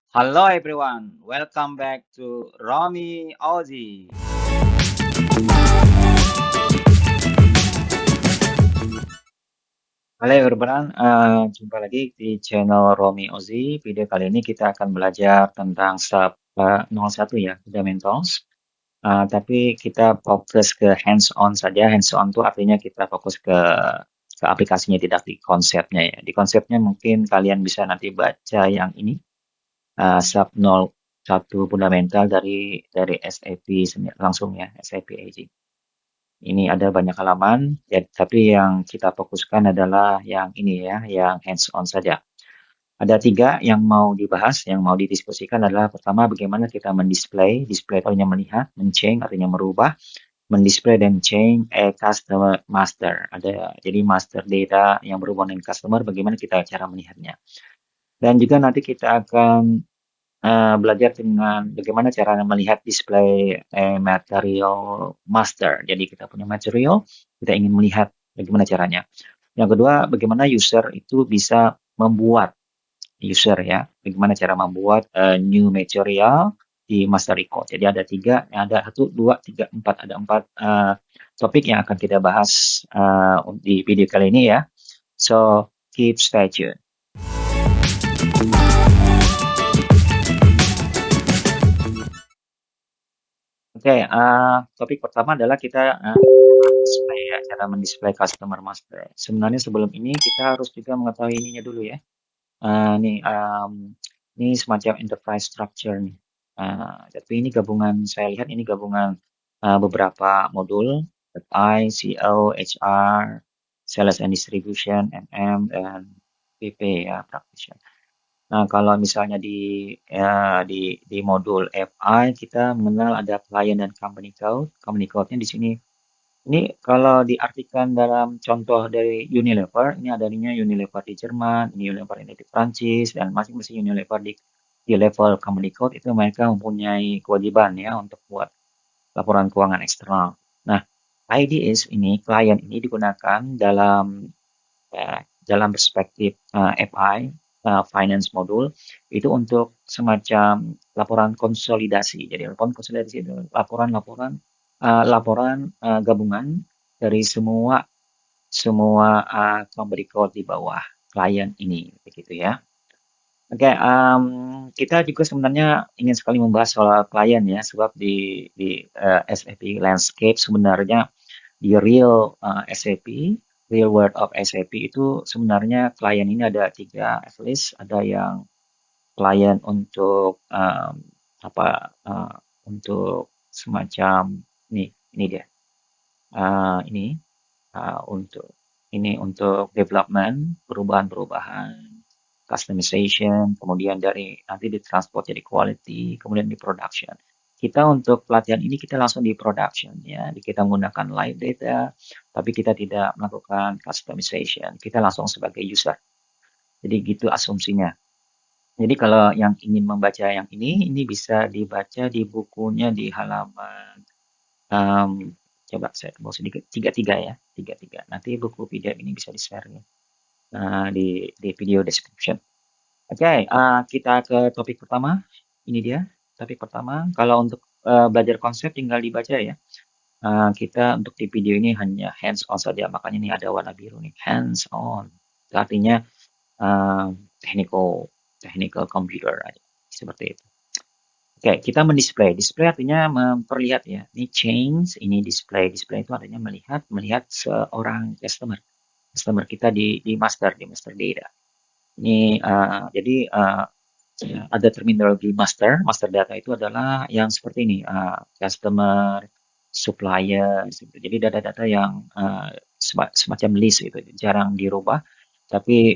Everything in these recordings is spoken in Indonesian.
Hello everyone, welcome back to Romy Ozzy. Halo everyone, jumpa lagi di channel Romy Ozzy. Video kali ini kita akan belajar tentang sub 01 ya, fundamentals. Tapi kita fokus ke hands-on saja. Hands-on itu artinya kita fokus ke aplikasinya, tidak di konsepnya ya. Di konsepnya mungkin kalian bisa nanti baca yang ini, sub 01 fundamental dari SAP langsung ya, SAP AG. Ini ada banyak halaman, ya, tapi yang kita fokuskan adalah yang ini ya, yang hands-on saja. Ada 3 yang mau dibahas, yang mau didiskusikan adalah pertama bagaimana kita mendisplay, display artinya melihat, men-change artinya merubah, mendisplay dan change customer master. Jadi master data yang berhubungan dengan customer, bagaimana kita cara melihatnya. Dan juga nanti kita akan belajar dengan bagaimana cara melihat display material master. Jadi kita punya material, kita ingin melihat bagaimana caranya. Yang kedua, bagaimana user itu bisa membuat user ya, bagaimana cara membuat new material di master record. Jadi ada 3, ada 1, 2, 3, 4, ada 4 topik yang akan kita bahas di video kali ini ya. So keep stay tuned. Oke, topik pertama adalah kita display ya, cara mendisplay customer master. Sebenarnya sebelum ini kita harus juga mengetahui ininya dulu ya. Ini semacam enterprise structure nih. Tapi ini gabungan, saya lihat ini gabungan beberapa modul, I, CO, HR, Sales and Distribution, MM, dan PP ya, Practitioner. Nah, kalau misalnya di modul FI kita mengenal ada client dan company code. Company code-nya di sini. Ini kalau diartikan dalam contoh dari Unilever, ini adanya Unilever di Jerman, ini Unilever ini di Prancis, dan masing-masing Unilever di level company code itu mereka mempunyai kewajiban ya untuk buat laporan keuangan eksternal. Nah, IDS ini, klien ini digunakan dalam perspektif FI, finance modul, itu untuk semacam laporan konsolidasi. Jadi laporan konsolidasi itu laporan gabungan dari semua company code di bawah klien ini, begitu ya. Oke, kita juga sebenarnya ingin sekali membahas soal klien ya, sebab di SAP landscape sebenarnya di real SAP, real world of SAP itu sebenarnya klien ini ada 3 at least, ada yang klien untuk apa untuk semacam ini dia. Ini untuk untuk development, perubahan-perubahan, customization, kemudian nanti ditransport jadi quality, kemudian di production. Kita untuk pelatihan ini kita langsung di production ya, kita menggunakan live data, tapi kita tidak melakukan customization, kita langsung sebagai user. Jadi gitu asumsinya. Jadi kalau yang ingin membaca yang ini bisa dibaca di bukunya di halaman coba saya tembus sedikit 33 ya, 33. Nanti buku PDF ini bisa di-share ya, di video description. Oke, kita ke topik pertama. Ini dia topik pertama. Kalau untuk belajar konsep tinggal dibaca ya. Kita untuk di video ini hanya hands on saja, makanya ini ada warna biru nih, hands on. Itu artinya technical computer aja, seperti itu. Oke, kita mendisplay. Display artinya memperlihat ya. Ini change, ini display. Display itu artinya melihat seorang customer kita di master data. Ini jadi ada terminologi master. Master data itu adalah yang seperti ini, customer, supplier. Jadi data-data yang semacam list itu jarang dirubah, tapi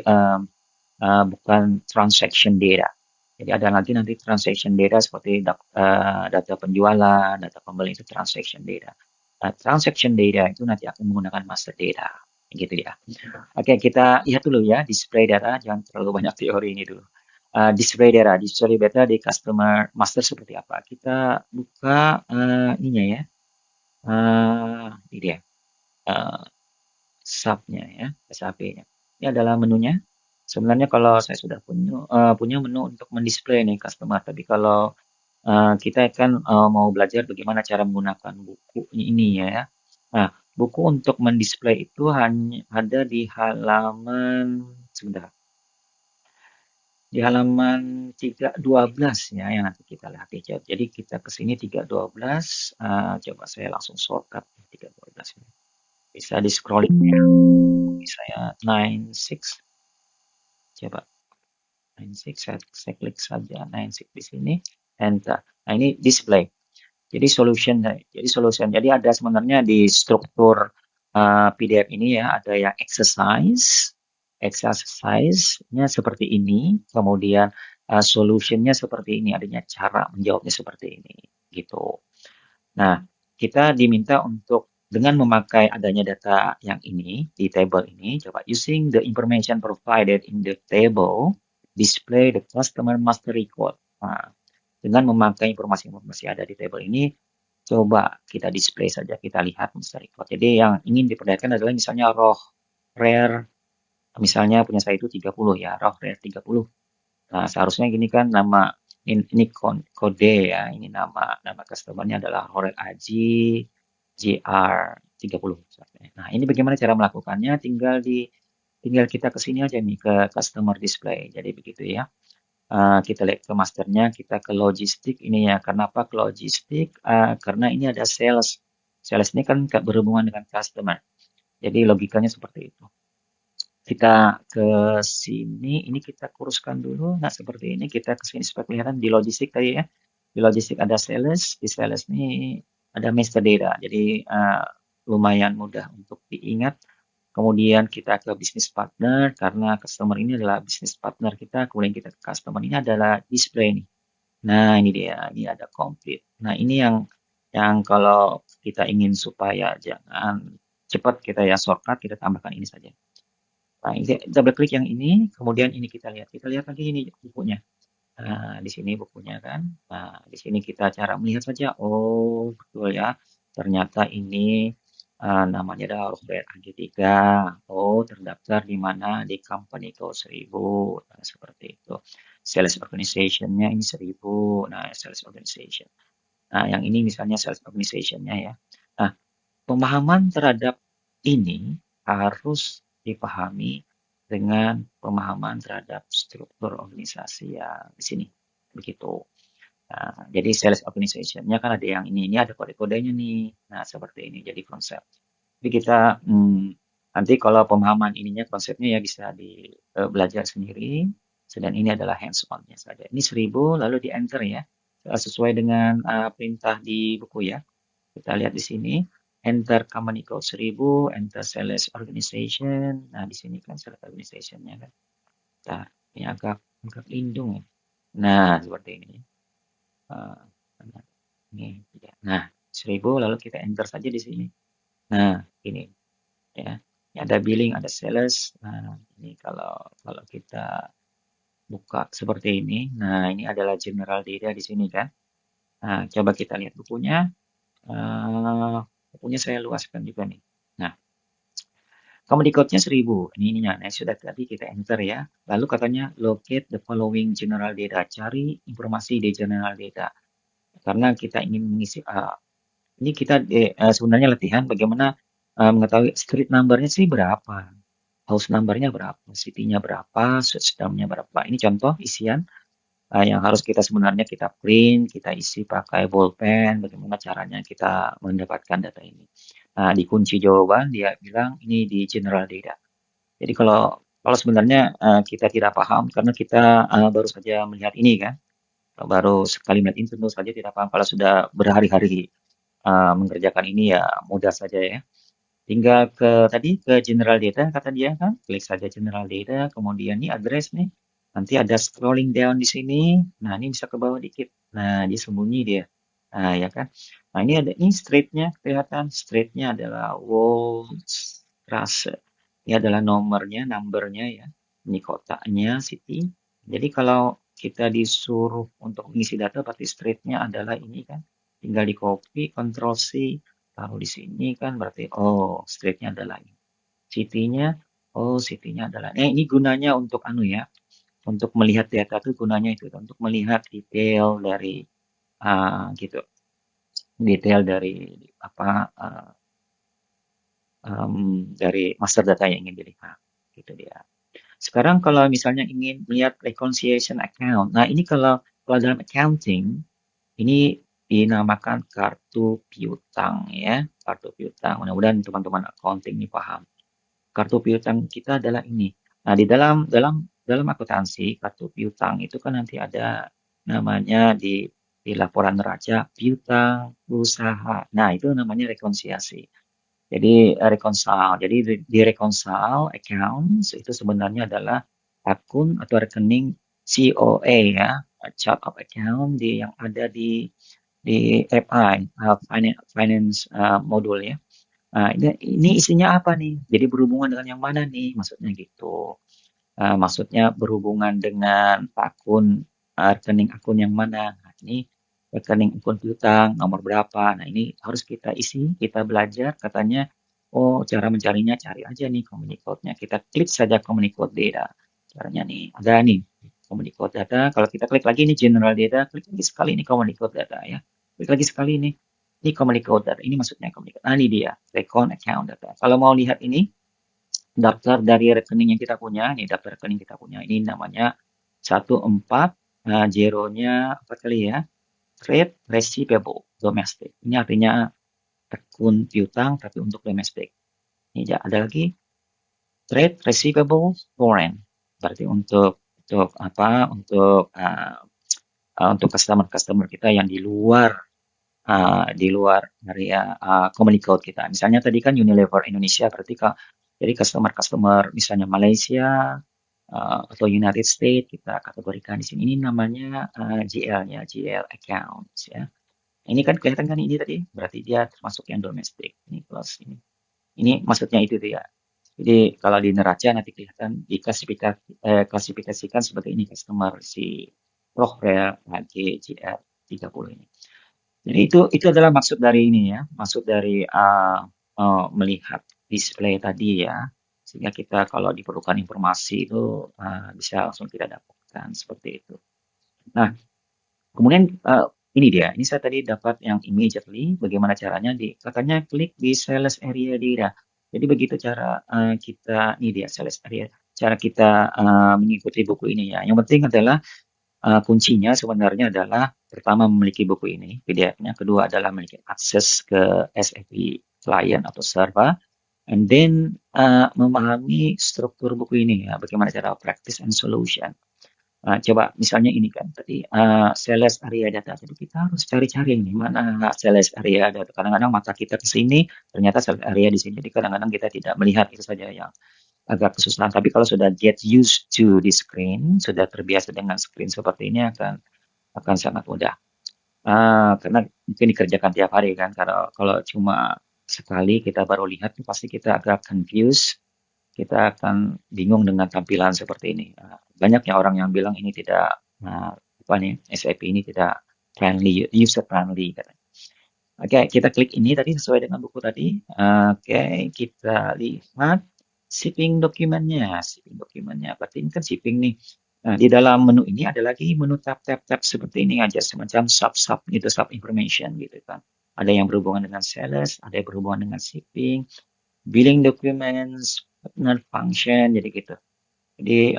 bukan transaction data. Jadi ada lagi nanti transaction data seperti data penjualan, data pembeli itu transaction data. Transaction data itu nanti akan menggunakan master data, gitu ya. Oke, kita lihat dulu ya display data, jangan terlalu banyak teori ini dulu. Display data di customer master seperti apa? Kita buka ininya ya, ini dia, subnya ya, SAP-nya. Ini adalah menunya. Sebenarnya kalau saya sudah punya menu untuk mendisplay nih customer, tapi kalau kita kan mau belajar bagaimana cara menggunakan buku ini ya. Nah, buku untuk mendisplay itu hanya ada di halaman sebentar, di halaman 312 ya yang nanti kita lihat ya. Jadi kita ke sini 312, coba saya langsung shortcut 312 ini. Bisa di scrolling ya. Bisa ya 96, coba 96 saya klik saja 96 di sini, enter. Nah, ini display. Jadi ada sebenarnya di struktur PDF ini ya, ada yang exercise-nya seperti ini, kemudian solution-nya seperti ini, adanya cara menjawabnya seperti ini, gitu. Nah, kita diminta untuk dengan memakai adanya data yang ini di table ini, coba using the information provided in the table, display the customer master record. Nah, dengan memakai informasi-informasi ada di table ini, coba kita display saja, kita lihat master record. Jadi yang ingin diperlihatkan adalah misalnya row rare, misalnya punya saya itu 30 ya, row rare 30. Nah, seharusnya gini kan nama ini kode ya, ini nama customernya adalah Horel Aji JR 30. Nah, ini bagaimana cara melakukannya? Tinggal kita ke sini aja nih ke customer display. Jadi begitu ya. Kita lihat ke masternya, kita ke logistik ini ya. Kenapa ke logistik? Karena ini ada sales. Sales ini kan berhubungan dengan customer. Jadi logikanya seperti itu. Kita ke sini, ini kita kuruskan dulu. Nah, seperti ini kita ke sini supaya kelihatan di logistik tadi ya. Di logistik ada sales, di sales ini ada master data. Jadi lumayan mudah untuk diingat. Kemudian kita ke bisnis partner karena customer ini adalah bisnis partner kita. Kemudian kita ke customer ini adalah display nih. Nah, ini dia, ini ada complete. Nah, ini yang kalau kita ingin supaya jangan cepat kita ya shortcut, kita tambahkan ini saja. Nah, ini double klik yang ini, kemudian ini kita lihat. Kita lihat lagi ini bukunya. Nah, di sini bukunya kan. Nah, di sini kita cara melihat saja. Oh, betul ya. Ternyata ini namanya adalah Robert AG3. Oh, terdaftar di mana? Di Company Code 1000. Nah, seperti itu. Sales organization-nya ini 1000. Nah, sales organization. Nah, yang ini misalnya sales organization-nya ya. Nah, pemahaman terhadap ini harus dipahami dengan pemahaman terhadap struktur organisasi yang di sini. Begitu. Nah, jadi sales organization-nya kan ada yang ini ada kode-kodenya nih. Nah, seperti ini jadi konsep. Jadi kita nanti kalau pemahaman ininya konsepnya ya bisa belajar sendiri. Sedang ini adalah hands-on-nya saja. Ini 1000 lalu di enter ya. Sesuai dengan perintah di buku ya. Kita lihat di sini, enter company code 1000, enter sales organization. Nah, di sini kan sales organization-nya kan. Nah, ini agak lindung ya. Nah, seperti ini. Ini ya. Nah, 1000 lalu kita enter saja di sini. Nah, ini ya. Ini ada billing, ada sales. Nah, ini kalau kita buka seperti ini. Nah, ini adalah general data di sini kan. Nah, coba kita lihat bukunya. Bukunya saya luaskan juga nih. Nah, company code-nya 1000. Ini ininya. Nah, sudah tadi kita enter ya. Lalu katanya locate the following general data. Cari informasi di general data. Karena kita ingin mengisi ini kita sebenarnya latihan bagaimana mengetahui street number-nya sih berapa. House number-nya berapa, city-nya berapa, system-nya berapa. Ini contoh isian yang harus kita sebenarnya kita print, kita isi pakai bolpen, bagaimana caranya kita mendapatkan data ini. Nah, di kunci jawaban dia bilang ini di general data. Jadi kalau sebenarnya kita tidak paham karena kita baru saja melihat ini kan, baru sekali melihat ini tentu saja tidak paham. Kalau sudah berhari-hari mengerjakan ini ya mudah saja ya. Tinggal ke general data kata dia kan, klik saja general data, kemudian ini address nih. Nanti ada scrolling down di sini. Nah, ini bisa ke bawah dikit. Nah, dia sembunyi dia. Nah, ya kan. Nah, ini ada ini streetnya kelihatan. Streetnya adalah Wolstrasse. Ini adalah nomornya, numbernya ya. Ini kotanya, city. Jadi kalau kita disuruh untuk mengisi data, pasti streetnya adalah ini kan. Tinggal di copy, Ctrl C, taruh di sini kan berarti oh streetnya adalah ini. City-nya Oh, CT-nya adalah ini gunanya untuk anu ya, untuk melihat data tuh gunanya itu, untuk melihat detail dari, gitu, detail dari apa, dari master data yang ingin dilihat, gitu dia. Sekarang kalau misalnya ingin melihat reconciliation account, nah ini kalau dalam accounting, ini dinamakan kartu piutang ya, kartu piutang. Mudah-mudahan teman-teman accounting ini paham. Kartu piutang kita adalah ini. Nah, di dalam akuntansi, kartu piutang itu kan nanti ada namanya di laporan neraca piutang usaha. Nah, itu namanya rekonsiliasi. Jadi reconcile. Jadi di reconcile accounts itu sebenarnya adalah akun atau rekening COA ya, chart of account yang ada di FI, finance modul ya. Nah, ini isinya apa nih? Jadi berhubungan dengan yang mana nih? Maksudnya gitu. Maksudnya berhubungan dengan akun rekening akun yang mana? Nah, ini rekening akun piutang nomor berapa? Nah, ini harus kita isi, kita belajar. Katanya, oh cara mencarinya cari aja nih Communicode-nya. Kita klik saja Communicode Data. Caranya nih, ada nih Communicode Data. Kalau kita klik lagi nih General Data, klik lagi sekali nih Communicode Data ya. Klik lagi sekali nih. Ini Communicode Data. Ini maksudnya Communicode. Nah, ini dia. Recon Account Data. Kalau mau lihat ini, daftar dari rekening yang kita punya, nih daftar rekening kita punya. Ini namanya 14, zeronya apa kali ya? Trade Receivable Domestic. Ini artinya akun piutang tapi untuk domestik. Ini ada lagi Trade Receivable Foreign. Berarti untuk apa? Untuk customer-customer kita yang di luar area Communicode kita. Misalnya tadi kan Unilever Indonesia, berarti jadi customer-customer misalnya Malaysia atau United States kita kategorikan di sini. Ini namanya GL-nya, GL accounts ya. Ini kan kelihatan kan ini tadi, berarti dia termasuk yang domestik. Ini plus ini. Ini maksudnya itu dia. Jadi kalau di neraca nanti kelihatan klasifikasikan sebagai ini customer si Progrel HGGR 30 ini. Jadi itu adalah maksud dari ini ya, maksud dari melihat display tadi ya, sehingga kita kalau diperlukan informasi itu bisa langsung kita dapatkan seperti itu. Nah, kemudian ini dia, ini saya tadi dapat yang immediately, bagaimana caranya katanya klik di sales area data. Jadi begitu cara kita, ini dia sales area, cara kita mengikuti buku ini ya. Yang penting adalah kuncinya sebenarnya adalah pertama memiliki buku ini, PDF-nya, kedua adalah memiliki akses ke SAP client atau server, and then memahami struktur buku ini ya, bagaimana cara practice and solution. Coba misalnya ini kan tadi sales area data, jadi kita harus cari-cari nih mana sales area data. Kadang-kadang mata kita ke sini, ternyata sales area di sini. Jadi kadang-kadang kita tidak melihat, itu saja yang agak kesusahan. Tapi kalau sudah get used to the screen, sudah terbiasa dengan screen seperti ini akan sangat mudah. Karena mungkin dikerjakan tiap hari kan. Kalau cuma sekali kita baru lihat, pasti kita agak confused. Kita akan bingung dengan tampilan seperti ini. Banyak ya orang yang bilang ini tidak apa nih SAP ini tidak friendly, user friendly katanya. Oke, kita klik ini tadi sesuai dengan buku tadi. Oke, kita lihat shipping dokumennya. Shipping dokumennya, berarti ini kan shipping nih. Nah, di dalam menu ini ada lagi menu tab-tab seperti ini aja, semacam sub-sub gitu, sub information gitu kan. Ada yang berhubungan dengan sales, ada yang berhubungan dengan shipping, billing documents, partner function, jadi gitu. Jadi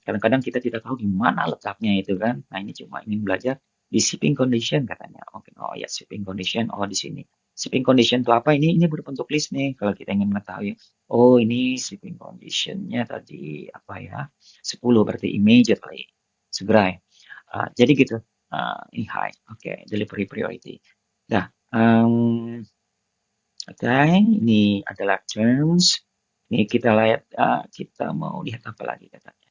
kadang-kadang kita tidak tahu di mana letaknya itu kan. Nah ini cuma ingin belajar di shipping condition katanya. Oke, oh ya shipping condition, oh di sini. Shipping condition itu apa? Ini berbentuk list nih. Kalau kita ingin mengetahui, oh ini shipping conditionnya tadi apa ya? 10 berarti immediately, segera. Jadi gitu. Ini high, oke, delivery priority. Nah, oke, ini adalah terms. Ini kita lihat, kita mau lihat apa lagi katanya.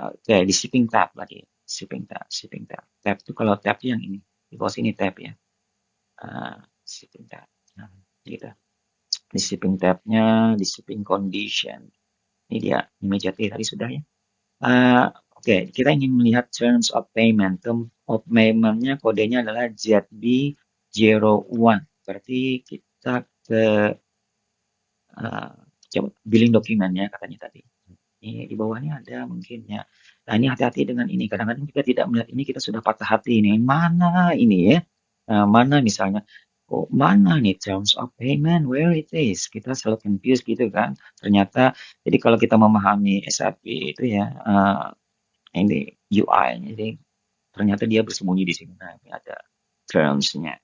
Oke, di shipping tab lagi. Shipping tab, shipping tab. Tab itu kalau tab yang ini. Di bawah sini tab ya. Shipping tab. Nah, gitu. Di shipping tabnya, di shipping condition. Ini dia, immediately tadi sudah ya. Oke, kita ingin melihat terms of payment. Terms of payment-nya kodenya adalah ZB01. Berarti kita ke coba billing dokumennya katanya tadi. Ini di bawahnya ada mungkin ya. Nah, ini hati-hati dengan ini. Kadang-kadang kita tidak melihat ini, kita sudah patah hati ini. Mana ini ya? Mana misalnya, oh mana nih terms of payment, where it is? Kita selalu confused gitu kan. Ternyata, jadi kalau kita memahami SAP itu ya, ini UI-nya, jadi ternyata dia bersembunyi di sini. Nah, ini ada terms-nya.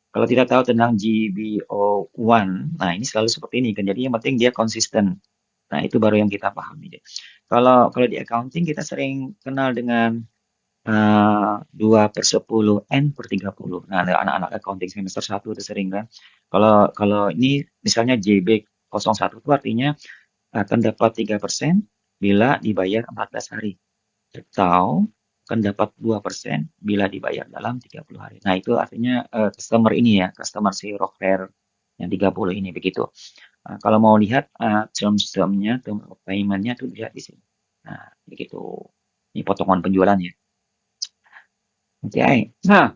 Kalau tidak tahu tentang GBO1, nah ini selalu seperti ini kan. Jadi yang penting dia konsisten. Nah, itu baru yang kita pahami deh. Kalau kalau di accounting kita sering kenal dengan 2/10 N/30. Nah, ada anak-anak accounting semester 1 itu sering kan. Kalau kalau ini misalnya JB01 itu artinya akan dapat 3% bila dibayar 14 hari. Atau akan dapat 2% bila dibayar dalam 30 hari. Nah, itu artinya customer ini ya, customer si Rockfare yang 30 ini begitu. Kalau mau lihat terms-termnya, term of payment-nya tuh lihat di sini. Nah, begitu. Ini potongan penjualannya. Oke. Nah,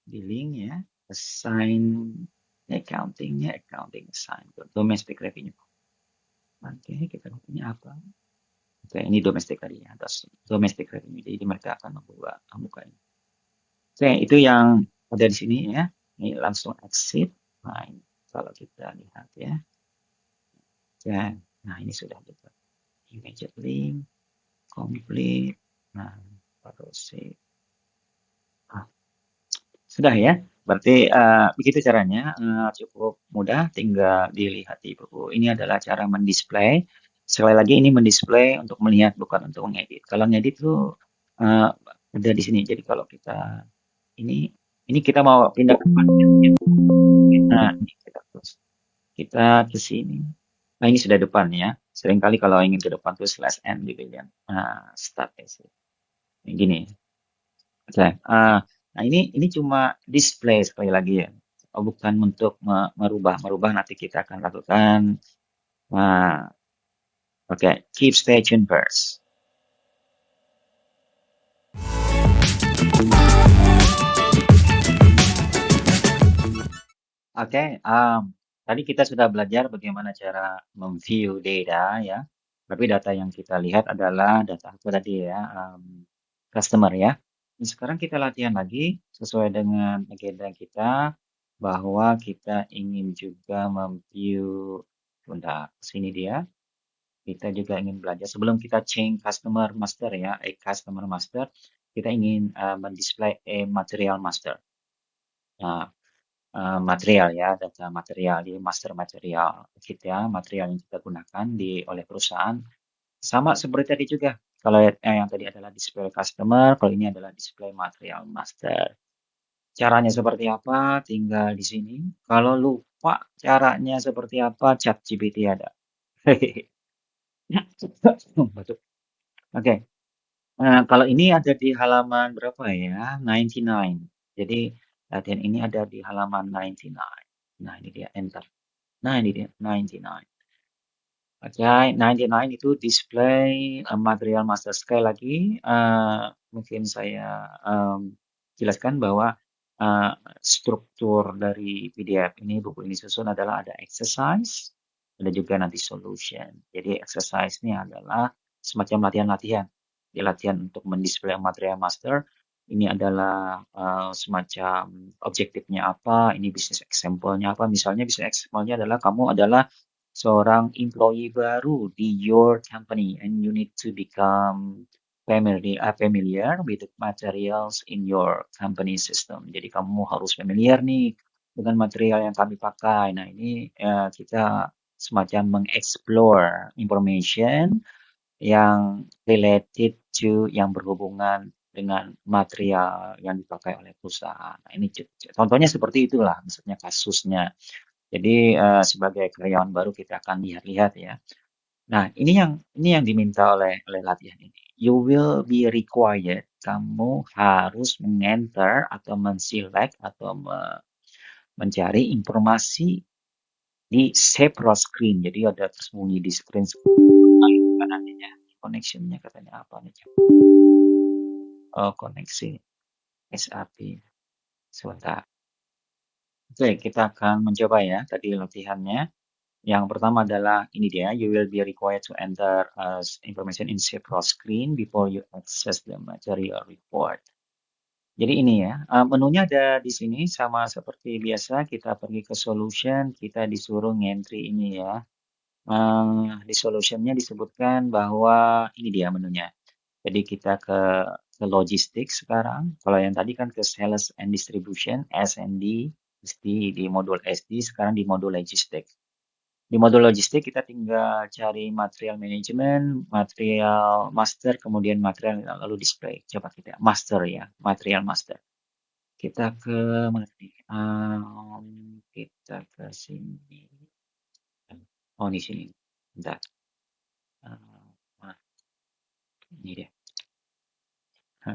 billing ya, assign accounting-nya, accounting assign domestic revenue. Oke, kita lihat ini apa? Oke, ini domestic tadi ya, domestic revenue. Jadi mereka akan membuka ini. Oke, itu yang ada di sini ya. Ini langsung exit. Nah, ini kalau kita lihat ya. Oke, nah ini sudah kita immediately complete. Nah, baru save. Sudah ya. Berarti begitu caranya, cukup mudah, tinggal dilihat di buku. Ini adalah cara mendisplay. Sekali lagi ini mendisplay untuk melihat bukan untuk mengedit. Kalau ngedit tuh ada di sini. Jadi kalau kita ini kita mau pindah ke depan. Nah, ini kita terus. Kita ke sini. Nah, ini sudah depan ya. Seringkali kalau ingin ke depan tuh slash n di bagian start exit. Ini gini. Oke. Nah, ini cuma display sekali lagi ya. Bukan untuk merubah. Merubah nanti kita akan lakukan. Nah, oke. Keep stay tuned first. Oke, tadi kita sudah belajar bagaimana cara memview data ya. Tapi data yang kita lihat adalah data apa tadi ya, customer ya. Nah, sekarang kita latihan lagi sesuai dengan agenda kita bahwa kita ingin juga memview, bentar, sini dia. Kita juga ingin belajar sebelum kita change customer master ya, customer master, kita ingin mendisplay material master. Nah, material ya, data material di master material kita, material yang kita gunakan oleh perusahaan. Sama seperti tadi juga. Kalau yang tadi adalah display customer, kalau ini adalah display material master. Caranya seperti apa? Tinggal di sini. Kalau lupa caranya seperti apa, ChatGPT ada. Batuk. Oke. Kalau ini ada di halaman berapa ya? 99. Jadi latihan ini ada di halaman 99. Nah, ini dia enter. Nah, ini dia 99. Oke, 99 itu display material master. Sekali lagi, mungkin saya jelaskan bahwa struktur dari PDF ini, buku ini susun adalah ada exercise, ada juga nanti solution. Jadi exercise ini adalah semacam latihan-latihan. Di latihan untuk mendisplay material master, ini adalah semacam objektifnya apa, ini bisnis example-nya apa. Misalnya bisnis example-nya adalah kamu adalah seorang employee baru di your company and you need to become familiar with the materials in your company system. Jadi kamu harus familiar nih dengan material yang kami pakai. Nah, ini kita semacam mengeksplor information yang related to yang berhubungan dengan material yang dipakai oleh perusahaan. Nah, ini contohnya seperti itulah, maksudnya kasusnya. Jadi sebagai karyawan baru kita akan lihat-lihat ya. Nah, ini yang diminta oleh latihan ini. You will be required, kamu harus meng-enter atau men-select atau mencari informasi di several screen. Jadi ada tersembunyi di screen kanannya. Connection-nya katanya apa nih? Oh, koneksi SAP. Sebentar. Oke, kita akan mencoba ya tadi latihannya. Yang pertama adalah ini dia, you will be required to enter information in several screen before you access the material report. Jadi ini ya, menunya ada di sini sama seperti biasa kita pergi ke solution, kita disuruh ngentry ini ya. Di solution-nya disebutkan bahwa ini dia menunya. Jadi kita ke logistik sekarang. Kalau yang tadi kan ke sales and distribution, S&D, di modul SD, sekarang di modul logistik. Di modul logistik kita tinggal cari material management, material master, kemudian material lalu display. Coba kita master ya, material master. Kita ke mana nih? Kita ke sini. Oh, di sini. Bentar. Mana? Ini dia.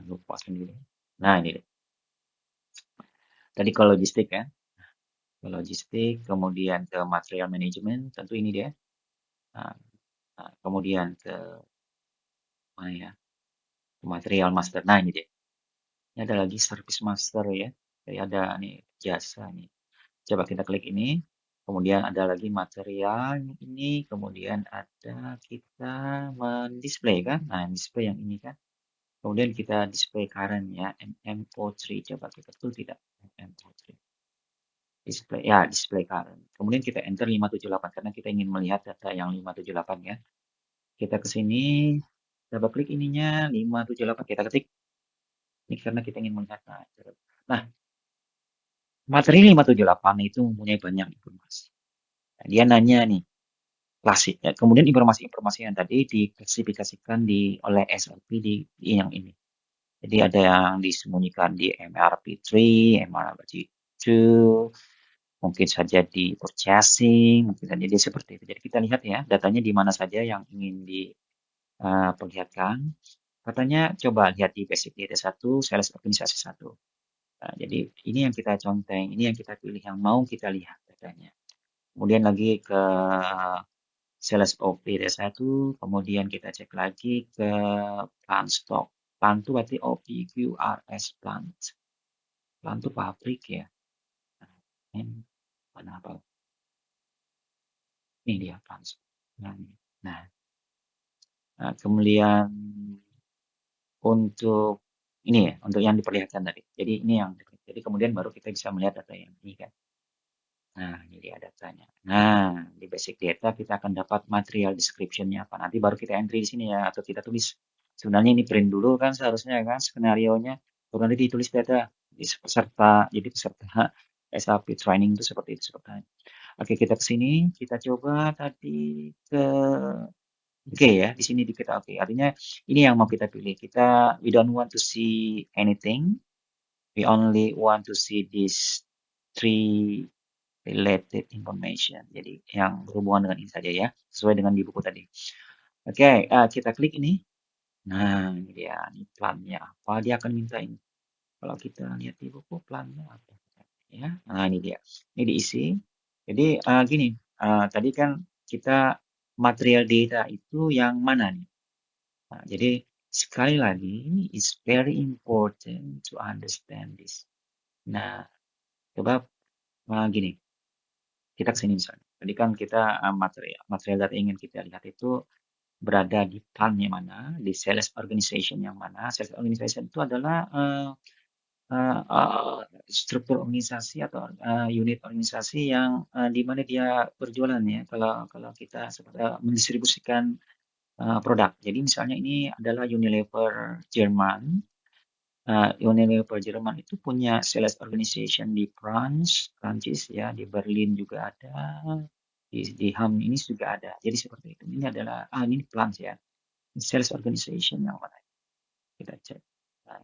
Lupa sendiri. Nah, ini dia. Tadi ke logistik ya. Ke logistik, kemudian ke material management, tentu ini dia. Nah, kemudian ke mana ya? Ke material master. Nah, ini dia. Ini ada lagi service master ya. Jadi ada nih jasa nih. Coba kita klik ini. Kemudian ada lagi material ini. Kemudian ada kita mendisplay kan. Nah, display yang ini kan. Kemudian kita display current ya. MMO3. Coba kita betul tidak? MMO3. Display, ya display current. Kemudian kita enter 578 karena kita ingin melihat data yang 578 ya. Kita ke sini, double klik ininya 578, kita ketik. Ini karena kita ingin melihat. Nah, materi 578 itu mempunyai banyak informasi. Nah, dia nanya nih, klasik. Ya. Kemudian informasi-informasi yang tadi diklasifikasikan oleh SLP di yang ini. Jadi ada yang disembunyikan di MRP3, MRP2, mungkin saja di purchasing, mungkin saja dia seperti itu. Jadi kita lihat ya, datanya di mana saja yang ingin diperlihatkan. Katanya coba lihat di basic data 1, sales organisasi 1. Nah, jadi ini yang kita conteng, ini yang kita pilih, yang mau kita lihat datanya. Kemudian lagi ke sales of data 1, kemudian kita cek lagi ke plant stock. Plant itu berarti OPQRS plant. Plant itu pabrik ya. Ini mana apa? Ini dia plant stock. Nah, kemudian untuk ini ya, untuk yang diperlihatkan tadi. Jadi ini yang jadi kemudian baru kita bisa melihat data yang ini kan. Nah, ini dia datanya. Nah, di basic data kita akan dapat material description-nya apa. Nanti baru kita entry di sini ya, atau kita tulis. Sebenarnya ini print dulu kan seharusnya kan skenario-nya. Baru nanti ditulis data di peserta. Jadi peserta SAP training itu seperti itu seperti. Oke, kita ke sini, kita coba tadi ke oke ya, di sini kita oke. Artinya ini yang mau kita pilih. We don't want to see anything. We only want to see these three related information. Jadi yang berhubungan dengan ini saja ya, sesuai dengan di buku tadi. Oke, kita klik ini. Nah, ini dia, ini plannya apa? Dia akan minta ini. Kalau kita lihat di buku plannya apa? Ya, nah ini dia. Ini diisi. Jadi gini, tadi kan kita material data itu yang mana nih? Nah, jadi sekali lagi, ini is very important to understand this. Nah, coba gini, kita ke sini misalnya. Tadi kan kita material data ingin kita lihat itu berada di plan-nya mana, di sales organization yang mana. Sales organization itu adalah struktur organisasi atau unit organisasi yang di mana dia berjualan ya. Kalau kita mendistribusikan produk. Jadi misalnya ini adalah Unilever Jerman. Unilever Jerman itu punya sales organization di Prancis ya, di Berlin juga ada, di Ham ini juga ada. Jadi seperti itu. Ini adalah ini plan ya, sales organization yang mana? Kita cek. Nah,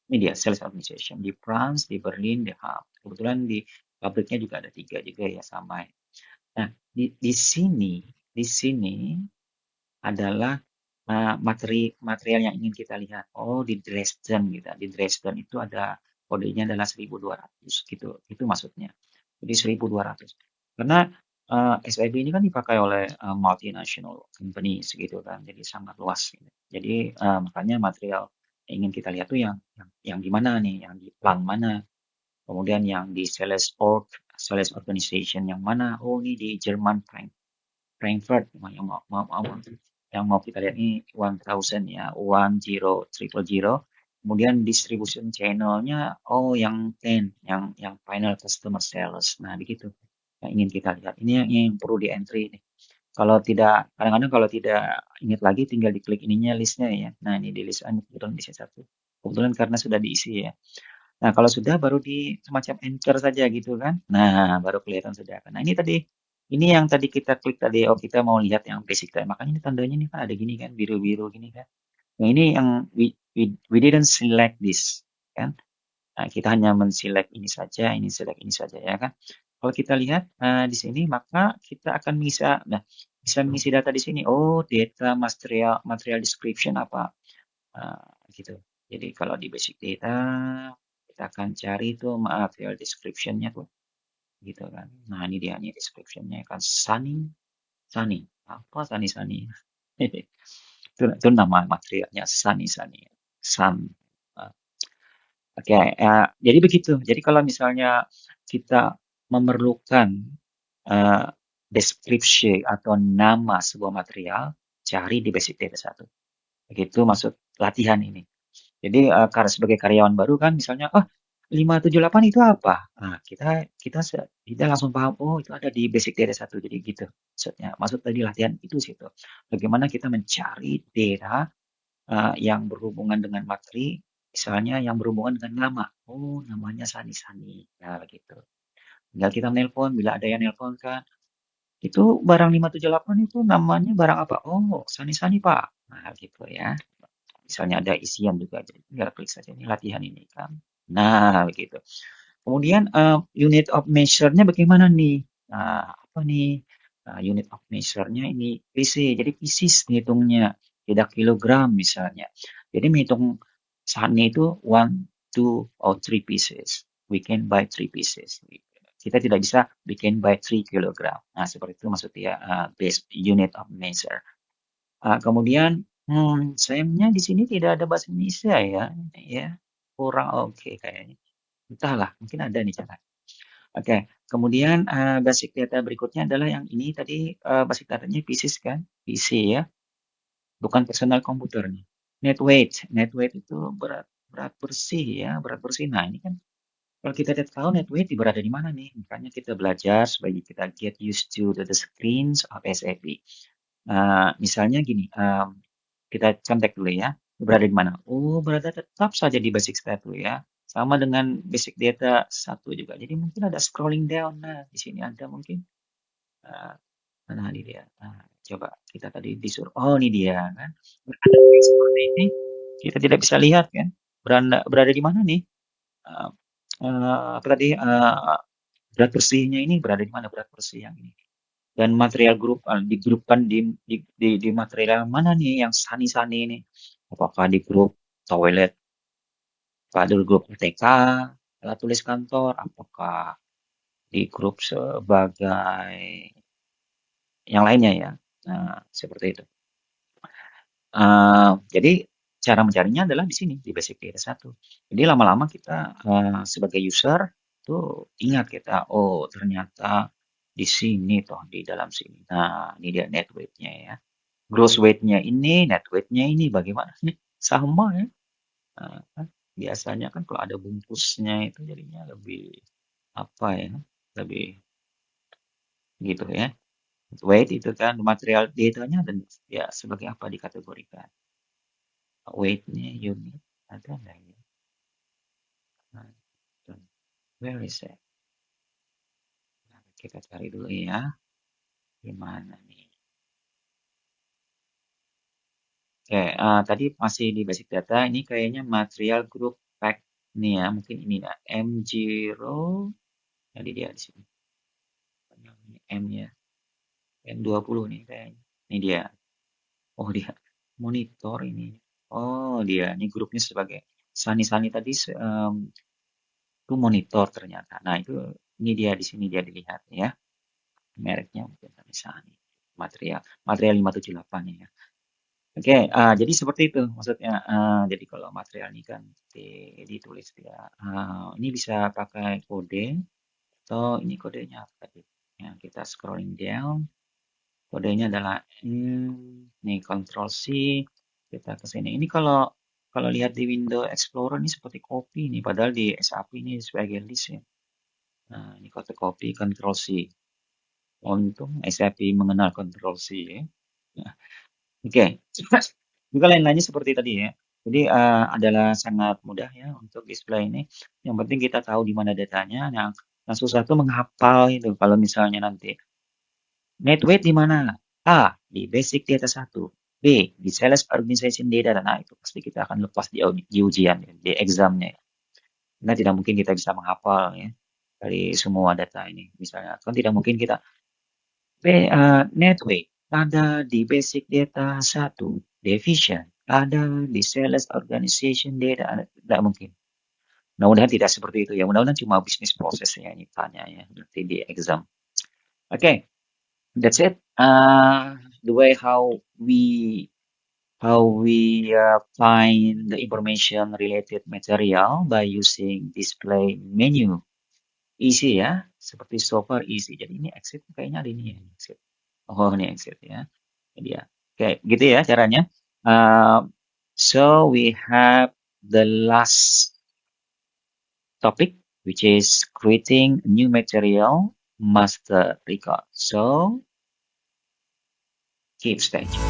ini dia sales organization di France, di Berlin, di Ham. Kebetulan di pabriknya juga ada 3 juga ya sama. Nah, di sini adalah material yang ingin kita lihat. Oh, di Dresden gitu. Di Dresden itu ada kodenya adalah 1200 gitu. Itu maksudnya. Jadi 1200. Karena SIB ini kan dipakai oleh multinational company segitu kan. Jadi sangat luas gitu. Jadi makanya material yang ingin kita lihat tuh yang di mana nih, yang di plan mana. Kemudian yang di sales org sales organization yang mana? Oh, ini di Jerman, Frankfurt. Yang mau kita lihat ini 1000 ya, 100000. Kemudian distribution channel-nya, oh yang 10, yang final customer sales. Nah, begitu. Yang ingin kita lihat. Ini yang perlu di entry nih. Kalau tidak, kadang-kadang kalau tidak ingat lagi tinggal diklik ininya listnya ya. Nah, ini di list, kebetulan list satu. Kebetulan karena sudah diisi ya. Nah, kalau sudah baru di semacam enter saja gitu kan. Nah, baru kelihatan sudah. Nah, ini yang tadi kita klik tadi, oh kita mau lihat yang basic tadi. Makanya ini tandanya ini kan ada gini kan, biru-biru gini kan. Nah, ini yang we didn't select this kan. Nah, kita hanya men-select ini select ini saja ya kan. Kalau kita lihat di sini maka kita akan bisa mengisi data di sini. Oh, data material description apa gitu. Jadi kalau di basic data kita akan cari tuh material description-nya tuh gitu kan. Nah, ini dia nih description-nya kan Sunny. Apa Sunny? Itu nama materialnya Sunny. Sun. Oke, jadi begitu. Jadi kalau misalnya kita memerlukan uh, deskripsi atau nama sebuah material, cari di basic data satu. Begitu maksud latihan ini. Jadi karena sebagai karyawan baru kan misalnya, 578 itu apa? Nah, kita langsung paham, oh itu ada di basic data satu. Jadi gitu maksudnya. Maksud tadi latihan itu situ. Bagaimana kita mencari data yang berhubungan dengan materi, misalnya yang berhubungan dengan nama. Oh, namanya Sani. Nah, gitu. Tinggal kita menelpon, bila ada yang nelpon kan, itu barang 578 itu namanya barang apa? Oh, Sani, Pak. Nah, gitu ya. Misalnya ada isian juga, jadi tinggal klik saja ini latihan ini kan. Nah, begitu. Kemudian unit of measure-nya bagaimana nih? Nah, apa nih? Unit of measure-nya ini PC. Jadi pieces dihitungnya, tidak kilogram misalnya. Jadi menghitung saatnya itu one, two, or three pieces. We can buy three pieces. Kita tidak bisa bikin by 3 kilogram. Nah, seperti itu maksudnya base unit of measure. Kemudian sayangnya di sini tidak ada bahasa Indonesia ya, kurang oke kayaknya. Entahlah, mungkin ada nih cara. Oke, kemudian basic data berikutnya adalah yang ini tadi basic datanya pieces kan, PC ya, bukan personal komputer nih. Net weight itu berat bersih ya, berat bersih. Nah ini kan kalau kita tidak tahu net weight berada di mana nih, makanya kita belajar supaya kita get used to the screens of SAP. Misalnya gini, kita contek dulu ya, berada di mana? Oh, berada tetap saja di basic stat dulu ya. Sama dengan basic data satu juga. Jadi mungkin ada scrolling down. Nah, di sini ada mungkin. Nah, nah ini dia. Nah, coba kita tadi disuruh. Oh, ini dia kan. Berada seperti ini. Kita tidak bisa lihat kan. Berada di mana nih? Uh, apa tadi? Berat bersihnya ini berada di mana berat bersih yang ini? Dan material grup digrupkan di material mana nih yang sani-sani ini? Apakah di grup toilet, pada grup TK, alat tulis kantor, apakah di grup sebagai yang lainnya ya? Nah, seperti itu. Jadi cara mencarinya adalah di sini di basic data satu. Jadi lama-lama kita sebagai user tuh ingat kita, oh ternyata di sini toh di dalam sini. Nah, ini dia net weight-nya ya. Gross weight-nya ini, net weight-nya ini bagaimana sih? Sama ya. Kan biasanya kan kalau ada bungkusnya itu jadinya lebih apa ya? Lebih gitu ya. Weight itu kan material datanya dan ya sebagai apa dikategorikan. Weight-nya unit ada nggak ya? Nah, where is it? Nah, kita cari dulu ya. Gimana nih? Oke, tadi masih di basic data. Ini kayaknya material group pack nih ya. Mungkin ini ya. M0. Jadi dia di sini. M ya. M20 nih kayaknya. Ini dia. Oh dia monitor ini. Oh dia. Ini grupnya sebagai Sani tadi itu monitor ternyata. Nah itu ini dia di sini dia dilihat ya. Mereknya mungkin Sani. Material 578 ya. Oke, jadi seperti itu maksudnya. Jadi kalau material ini kan ditulis ya. Ini bisa pakai kode. atau ini kodenya apa tadi? Ya, kita scrolling down. Kodenya adalah nih Ctrl C, kita ke sini. Ini kalau lihat di window Explorer ini seperti copy nih, padahal di SAP ini sebagai list ya. Nah, ini copy Ctrl C. Untung SAP mengenal Ctrl C ya. Nah, oke. Juga lain-lainnya seperti tadi ya. Jadi adalah sangat mudah ya untuk display ini. Yang penting kita tahu di mana datanya. Yang susah itu menghafal itu. Kalau misalnya nanti net weight di mana? A. Di basic data 1. B. Di sales organization data. Nah, itu pasti kita akan lepas di ujian, ya, di examnya. Karena tidak mungkin kita bisa menghafal ya dari semua data ini. Misalnya, kan tidak mungkin kita net weight ada di basic data 1. Division ada di sales organization data. Tidak mungkin. Mudah-mudahan tidak seperti itu ya. Mudah-mudahan cuma bisnis prosesnya ini tanya ya nanti di exam. Oke. That's it. The way how we find the information related material by using display menu. Easy ya, seperti so far easy. Jadi ini exit kayaknya ada ini ya, exit. Oh ini exit ya. Jadi ya, oke gitu ya caranya. So we have the last topic, which is creating new material master record. So keep stay tuned.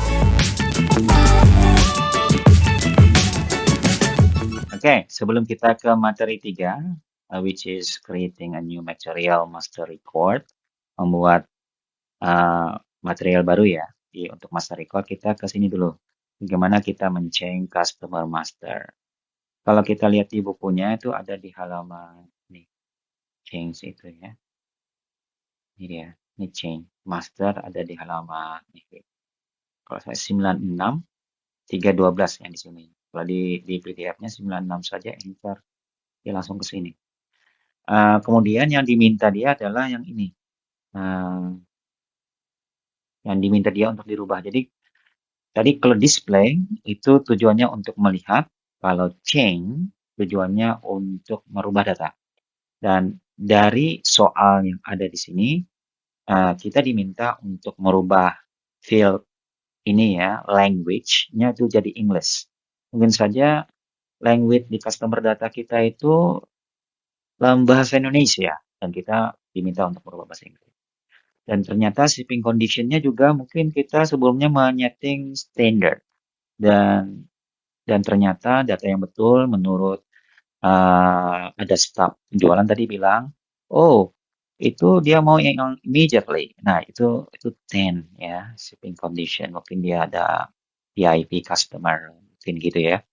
Oke, sebelum kita ke materi 3, which is creating a new material master record, membuat material baru ya. Untuk master record kita ke sini dulu. Bagaimana kita men-change customer master. Kalau kita lihat di bukunya itu ada di halaman nih, change itu ya. Ini dia, ini change master ada di halaman ini. Kalau saya 96 312 yang di sini. Kalau di PDF-nya 96 saja enter, dia langsung ke sini. Kemudian yang diminta dia adalah yang ini. Yang diminta dia untuk dirubah. Jadi tadi kalau display itu tujuannya untuk melihat, kalau change tujuannya untuk merubah data. Dan dari soal yang ada di sini, kita diminta untuk merubah field ini ya, language-nya itu jadi English. Mungkin saja language di customer data kita itu dalam bahasa Indonesia, dan kita diminta untuk merubah bahasa Inggris. Dan ternyata shipping condition-nya juga mungkin kita sebelumnya menyeting standard. Dan ternyata data yang betul menurut ada staff penjualan tadi bilang, oh itu dia mau yang immediately. Nah itu 10 ya, shipping condition. Mungkin dia ada VIP customer, mungkin gitu ya.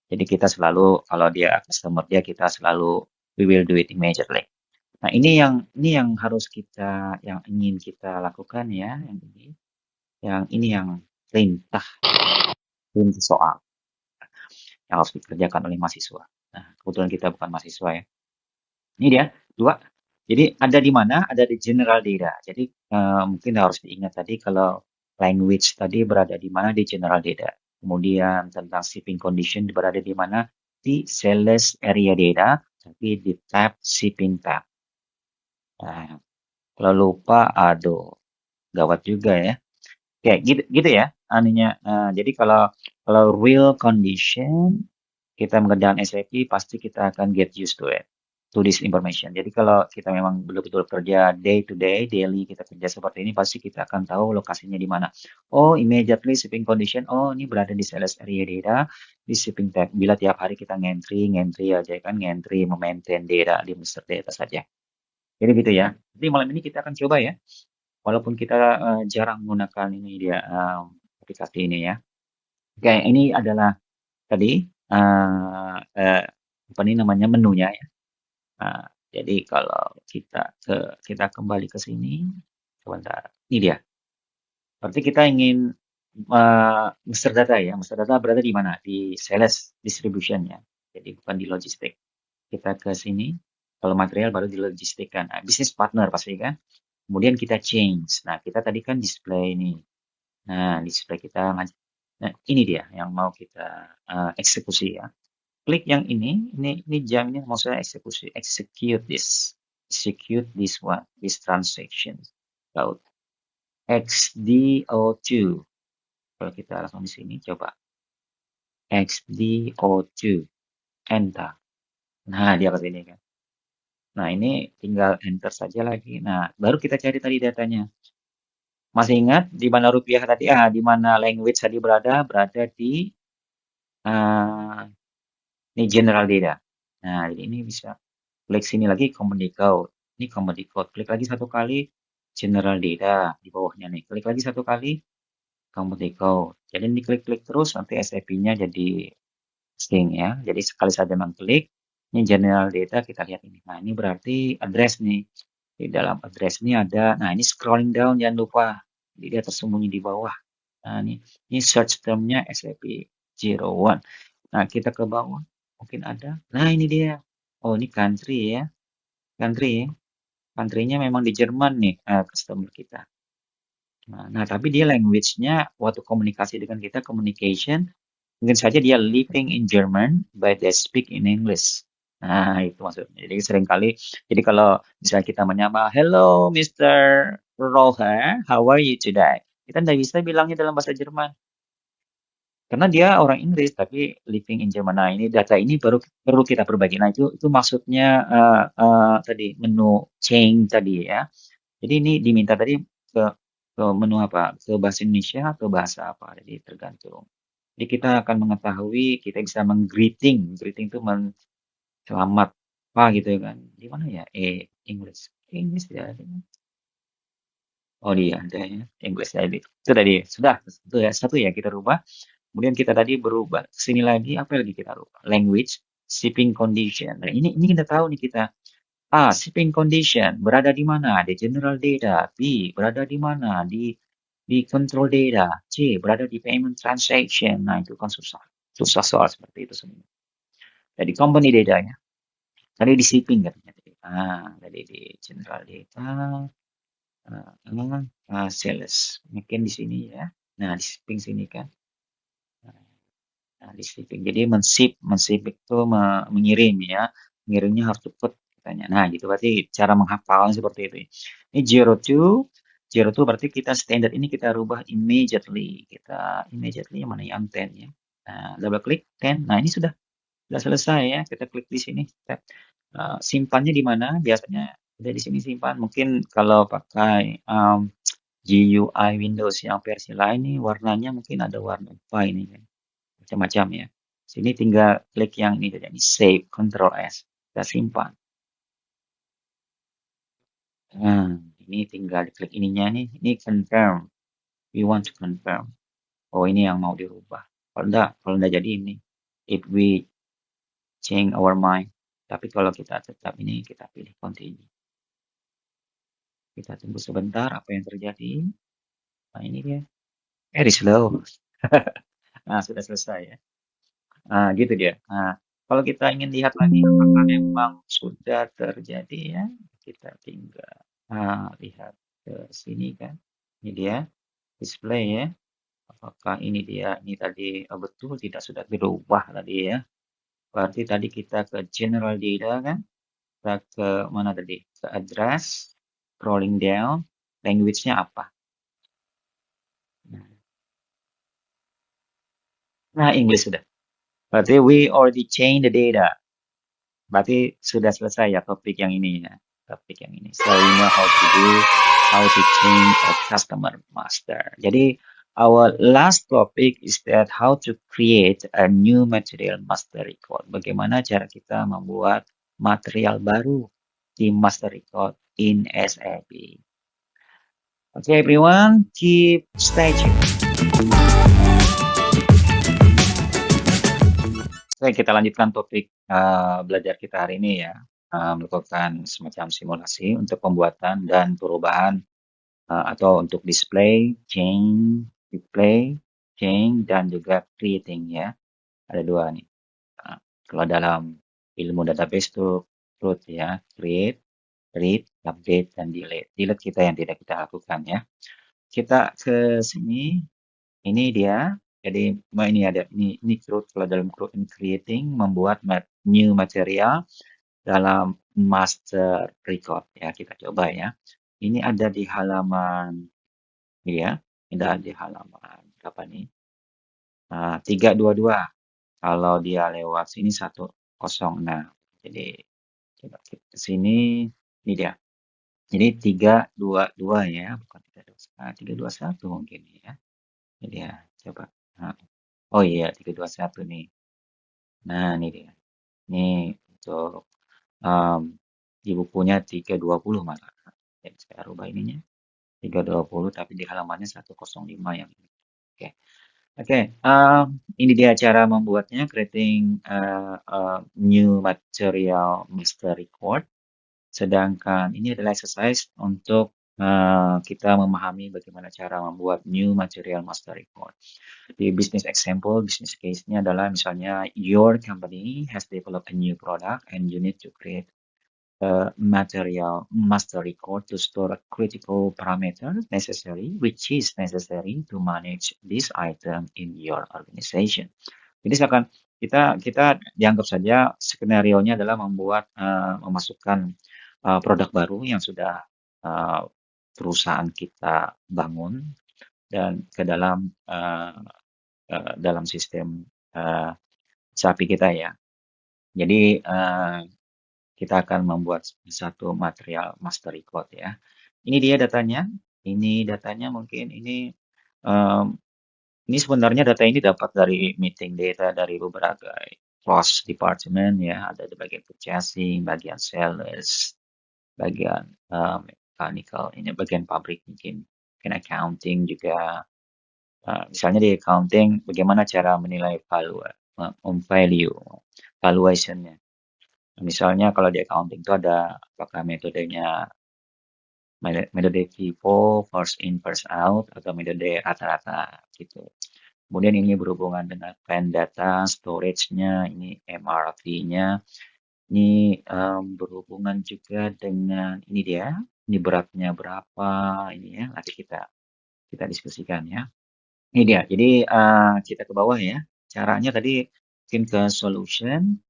Jadi kita selalu, kalau dia customer dia, kita selalu we will do it immediately. Nah ini yang harus kita, yang ingin kita lakukan ya, yang perintah soal yang harus dikerjakan oleh mahasiswa. Nah kebetulan kita bukan mahasiswa ya. Ini dia 2. Jadi ada di mana? Ada di general data. Jadi mungkin harus diingat tadi kalau language tadi berada di mana, di general data. Kemudian tentang shipping condition berada di mana, di sales area data, tapi di tab shipping tab. Nah, kalau lupa, aduh, gawat juga ya. Oke, gitu ya anunya. Jadi kalau real condition kita mengerjakan SAP, pasti kita akan get used to it, to this information. Jadi kalau kita memang betul-betul kerja day to day, daily kita kerja seperti ini, pasti kita akan tahu lokasinya di mana. Oh, immediately shipping condition, oh ini berada di sales area data, di shipping tab. Bila tiap hari kita ngentry aja kan, ngentry, memaintain data di master data saja. Jadi gitu ya. Jadi malam ini kita akan coba ya, walaupun kita jarang menggunakan ini dia aplikasi ini ya. Oke, ini adalah tadi apa ini namanya menunya ya. Jadi kalau kita kembali ke sini sebentar. Ini dia. Berarti kita ingin master data ya. Master data berada di mana? Di sales distribution ya. Jadi bukan di logistik. Kita ke sini. Kalau material baru di logistik kan. Nah, business partner pasti kan. Kemudian kita change. Nah, kita tadi kan display ini. Nah, display kita. Nah, ini dia yang mau kita eksekusi ya. Klik yang ini jam ini mau saya eksekusi, execute this. execute this transaction code XDO2. Kalau kita langsung di sini coba XDO2 enter. Nah, dia ke sini kan. Nah, ini tinggal enter saja lagi. Nah, baru kita cari tadi datanya. Masih ingat di mana rupiah tadi? Di mana language tadi berada? Berada di ini general data. Nah, jadi ini bisa klik sini lagi company code. Ini company code. Klik lagi satu kali general data di bawahnya nih. Klik lagi satu kali company code. Jadi ini klik-klik terus nanti SAP-nya jadi string ya. Jadi sekali saja mengklik, ini general data kita lihat ini. Nah, ini berarti address nih. Di dalam address ini ada, nah ini scrolling down jangan lupa. Jadi dia tersembunyi di bawah. Nah, ini search termnya SAP 01. Nah, kita ke bawah. Mungkin ada. Nah, ini dia. Oh, ini country ya. Country. Country-nya memang di Jerman nih, customer kita. Nah, tapi dia language-nya waktu komunikasi dengan kita, communication, mungkin saja dia living in German, but they speak in English. Nah, itu maksudnya. Jadi seringkali, jadi kalau misalnya kita menyapa, hello Mr. Roher, how are you today? Kita nggak bisa bilangnya dalam bahasa Jerman. Karena dia orang Inggris, tapi living in German. Nah, ini data ini baru perlu kita perbaiki. Nah, itu maksudnya tadi menu change tadi ya. Jadi ini diminta tadi ke menu apa? Ke bahasa Indonesia atau bahasa apa? Jadi tergantung. Jadi kita akan mengetahui, kita bisa menggreeting. Greeting itu selamat apa gitu kan. Di mana ya? English. English ya. Oh iya, ada ya. English tadi. Itu tadi. Sudah. Satu ya kita rubah. Kemudian kita tadi berubah. Sini lagi, apa lagi kita rubah? Language, shipping condition. Nah, ini kita tahu nih kita. Shipping condition berada di mana? Di general data. B berada di mana? Di control data. C berada di payment transaction. Nah, itu kan susah. Susah soal seperti itu semua. Jadi company data-nya. Tadi di shipping katanya. Tadi di general data. Sales. Mungkin di sini ya. Nah, di shipping sini kan. Nah, di shipping. Jadi mensip itu mengirim ya. Mengirimnya harus cepat katanya. Nah, gitu berarti cara menghafalnya seperti itu. Ini 02 berarti kita standar ini kita rubah immediately. Kita immediately yang mana yang 10 ya. Nah, double klik 10. Nah, ini sudah selesai ya. Kita klik di sini. Simpannya di mana? Biasanya ada di sini simpan. Mungkin kalau pakai GUI Windows yang versi lain nih warnanya mungkin ada warna apa ini kan. Macam-macam ya. Sini tinggal klik yang ini saja, ini save, Ctrl S, kita simpan. Nah, ini tinggal klik ininya nih, ini confirm. We want to confirm. Oh, ini yang mau dirubah. Kalau enggak jadi ini. If we change our mind. Tapi kalau kita tetap ini, kita pilih continue. Kita tunggu sebentar apa yang terjadi. Nah, ini dia. Very slow. Nah, sudah selesai ya. Nah, gitu dia. Nah, kalau kita ingin lihat lagi apakah memang sudah terjadi ya, kita tinggal lihat ke sini kan. Ini dia display ya. Apakah ini dia, ini tadi betul tidak sudah berubah tadi ya. Berarti tadi kita ke general data kan. Kita ke mana tadi? Ke address, scrolling down, language-nya apa? Nah, English sudah. Berarti we already change the data. Berarti sudah selesai ya topik yang ini ya. Topik yang ini. So you know how to change a customer master. Jadi our last topic is that how to create a new material master record. Bagaimana cara kita membuat material baru di master record in SAP. Okay everyone, keep stay tuned. Oke, kita lanjutkan topik belajar kita hari ini ya. Melakukan semacam simulasi untuk pembuatan dan perubahan atau untuk display, change, dan juga creating ya. Ada dua nih. Kalau dalam ilmu database itu root ya, create, read, update, dan delete. Delete kita yang tidak kita lakukan ya. Kita ke sini, ini dia. Jadi ini ada ini create kalau dalam creating membuat new material dalam master record ya, kita coba ya. Ini ada di halaman ya, ada di halaman berapa nih? 322. Kalau dia lewat sini 106. Jadi coba kita ke sini, ini dia. Jadi 322 ya, bukan 321 mungkin ya. Jadi ya, coba. Nah, oh iya, 321 nih. Nah, ini dia. Ini untuk em, di bukunya 320 malah. Jadi saya rubah ininya 320 tapi di halamannya 105 yang ini. Oke. Oke, ini dia cara membuatnya, creating new material master record. Sedangkan ini adalah exercise untuk kita memahami bagaimana cara membuat new material master record. Di business example, business case-nya adalah misalnya your company has developed a new product and you need to create material master record to store a critical parameter necessary, which is necessary to manage this item in your organization. Jadi misalkan kita dianggap saja skenario-nya adalah memasukkan produk baru yang sudah perusahaan kita bangun dan ke dalam sistem SAP kita ya. Jadi kita akan membuat satu material master record ya. Ini dia datanya. Ini datanya mungkin ini sebenarnya data ini dapat dari meeting data dari beberapa cross department ya. Ada di bagian purchasing, bagian sales, bagian mechanical, ini bagian pabrik mungkin accounting juga. Misalnya di accounting, bagaimana cara menilai value, valuation-nya. Misalnya kalau di accounting itu ada apakah metode FIFO, first in, first out, atau metode rata-rata gitu. Kemudian ini berhubungan dengan plan data, storage-nya, ini MRV-nya. Ini berhubungan juga dengan ini dia, ini beratnya berapa, ini ya, nanti kita diskusikan ya. Ini dia, jadi kita ke bawah ya. Caranya tadi mungkin ke solution.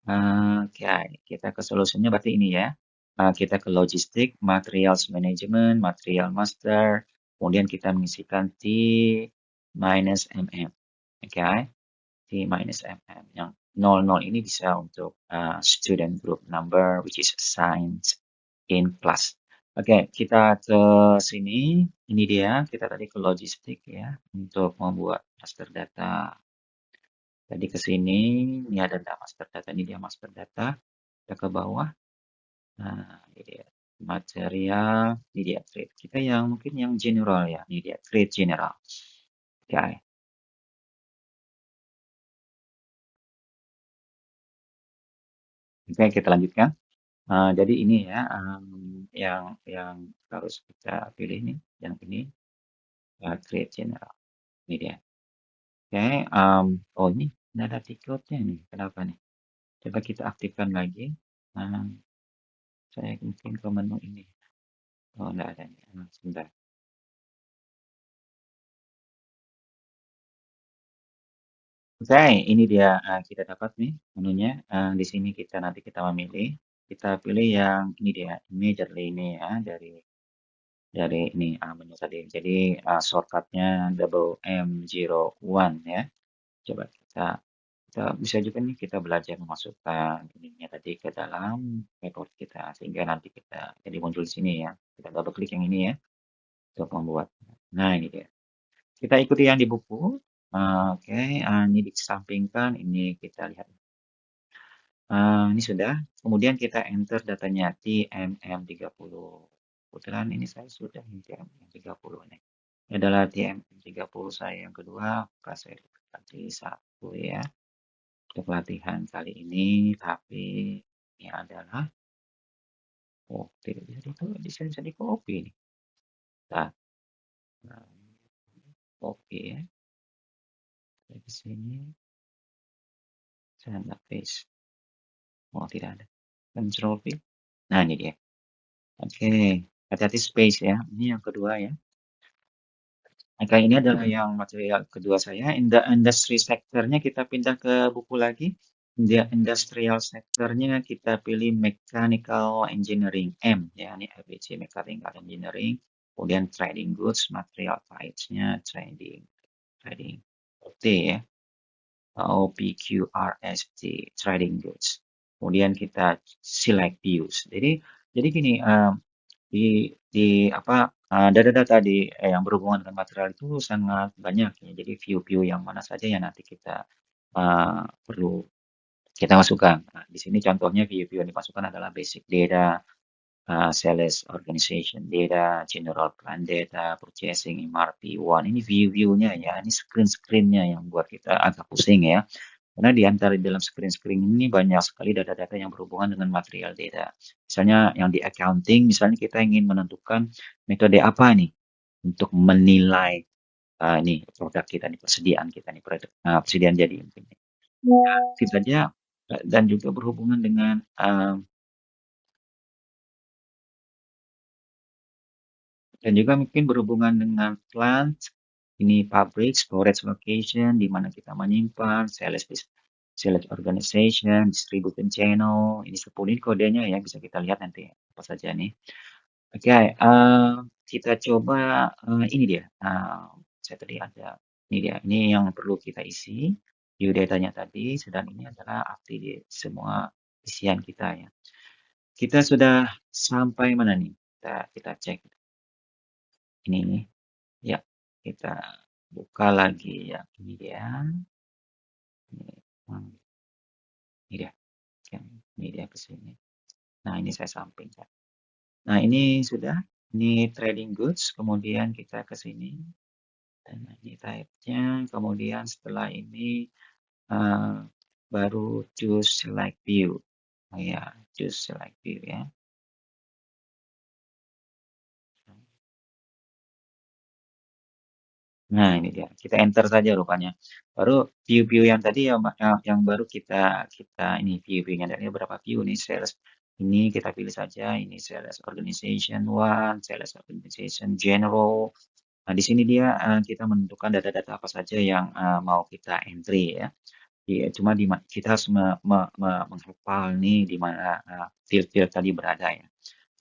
Oke, kita ke solutionnya berarti ini ya. Kita ke logistik, materials management, material master, kemudian kita mengisikan T minus MM. Oke, T minus MM. Yang 00 ini bisa untuk student group number, which is assigned in class. Oke, kita ke sini. Ini dia, kita tadi ke logistik ya, untuk membuat master data. Tadi ke sini, ini ada master data, ini dia master data. Kita ke bawah. Nah, ini dia material, ini dia trade. Kita yang mungkin yang general ya, ini dia trade general. Oke. Oke, kita lanjutkan. Jadi ini ya, yang harus kita pilih nih, yang ini, trade general. Ini dia. Oke, oh ini ada ticketnya nih, kenapa nih? Coba kita aktifkan lagi. Saya mungkin ke menu ini. Oh, enggak ada nih. Sebentar. Oke, ini dia kita dapat nih menunya. Di sini nanti kita memilih. Kita pilih yang ini dia, immediately ini ya dari ini menu tadi. Jadi shortcutnya double M01 ya. Coba kita bisa juga nih kita belajar memasukkan ininya tadi ke dalam record kita sehingga nanti kita jadi muncul di sini ya. Kita double klik yang ini ya untuk membuat. Nah, ini dia. Kita ikuti yang di buku. Oke, ini disampingkan, ini kita lihat. Ini sudah. Kemudian kita enter datanya TMM30. Kebetulan ini saya sudah ini TMM30 nih. Ini adalah TMM30 saya yang kedua. Pas saya ganti satu ya. Untuk pelatihan kali ini, tapi ini adalah tidak bisa di copy nih. Nah, copy ya. Di sini saya nggak paste. Oh, tidak ada. Control V. Nah, ini dia. Oke, hati-hati space ya. Ini yang kedua ya. Oke, ini adalah yang material kedua saya. Industri sektornya kita pindah ke buku lagi. Dia industrial sektornya kita pilih mechanical engineering M ya, ini ABC mechanical engineering. Kemudian trading goods, material types-nya trading T ya, OPQRST trading goods. Kemudian kita select views. Jadi gini, di apa data-data yang berhubungan dengan material itu sangat banyak ya. Jadi view-view yang mana saja yang nanti kita perlu kita masukkan. Nah, di sini contohnya view-view yang dimasukkan adalah basic data, sales organization data, general plan data, purchasing, MRP. Wah, ini view-view-nya ya, ini screen-screen-nya yang buat kita agak pusing ya. Karena di antara dalam screen-screen ini banyak sekali data-data yang berhubungan dengan material data. Misalnya yang di accounting, misalnya kita ingin menentukan metode apa nih untuk menilai nih produk kita nih, persediaan kita nih, persediaan jadi mungkin. Mungkin saja dan juga berhubungan dengan dan juga mungkin berhubungan dengan plant, ini pabrik, storage location, di mana kita menyimpan, sales organization, distribution channel, ini 10 ini kodenya ya, bisa kita lihat nanti apa saja nih. Oke, kita coba ini dia. Saya tadi ada ini dia. Ini yang perlu kita isi. View datanya tadi, sedang ini adalah update semua isian kita ya. Kita sudah sampai mana nih? Kita cek ini nih. Ya, kita buka lagi ya. Ini dia. Ini, hmm, ini dia. Oke, ini dia ke sini. Nah, ini saya samping. Nah, ini sudah. Ini trading goods. Kemudian kita ke sini. Dan ini type-nya. Kemudian setelah ini uh, baru choose select view. Oh ya, choose select view ya. Nah, ini dia. Kita enter saja rupanya. Baru view-view yang tadi yang baru kita kita ini view-viewnya dari berapa view nih sales. Ini kita pilih saja ini sales organization one, sales organization general. Nah, di sini dia kita menentukan data-data apa saja yang mau kita entry ya. Cuma kita harus menghafal nih di mana field-field tadi berada ya.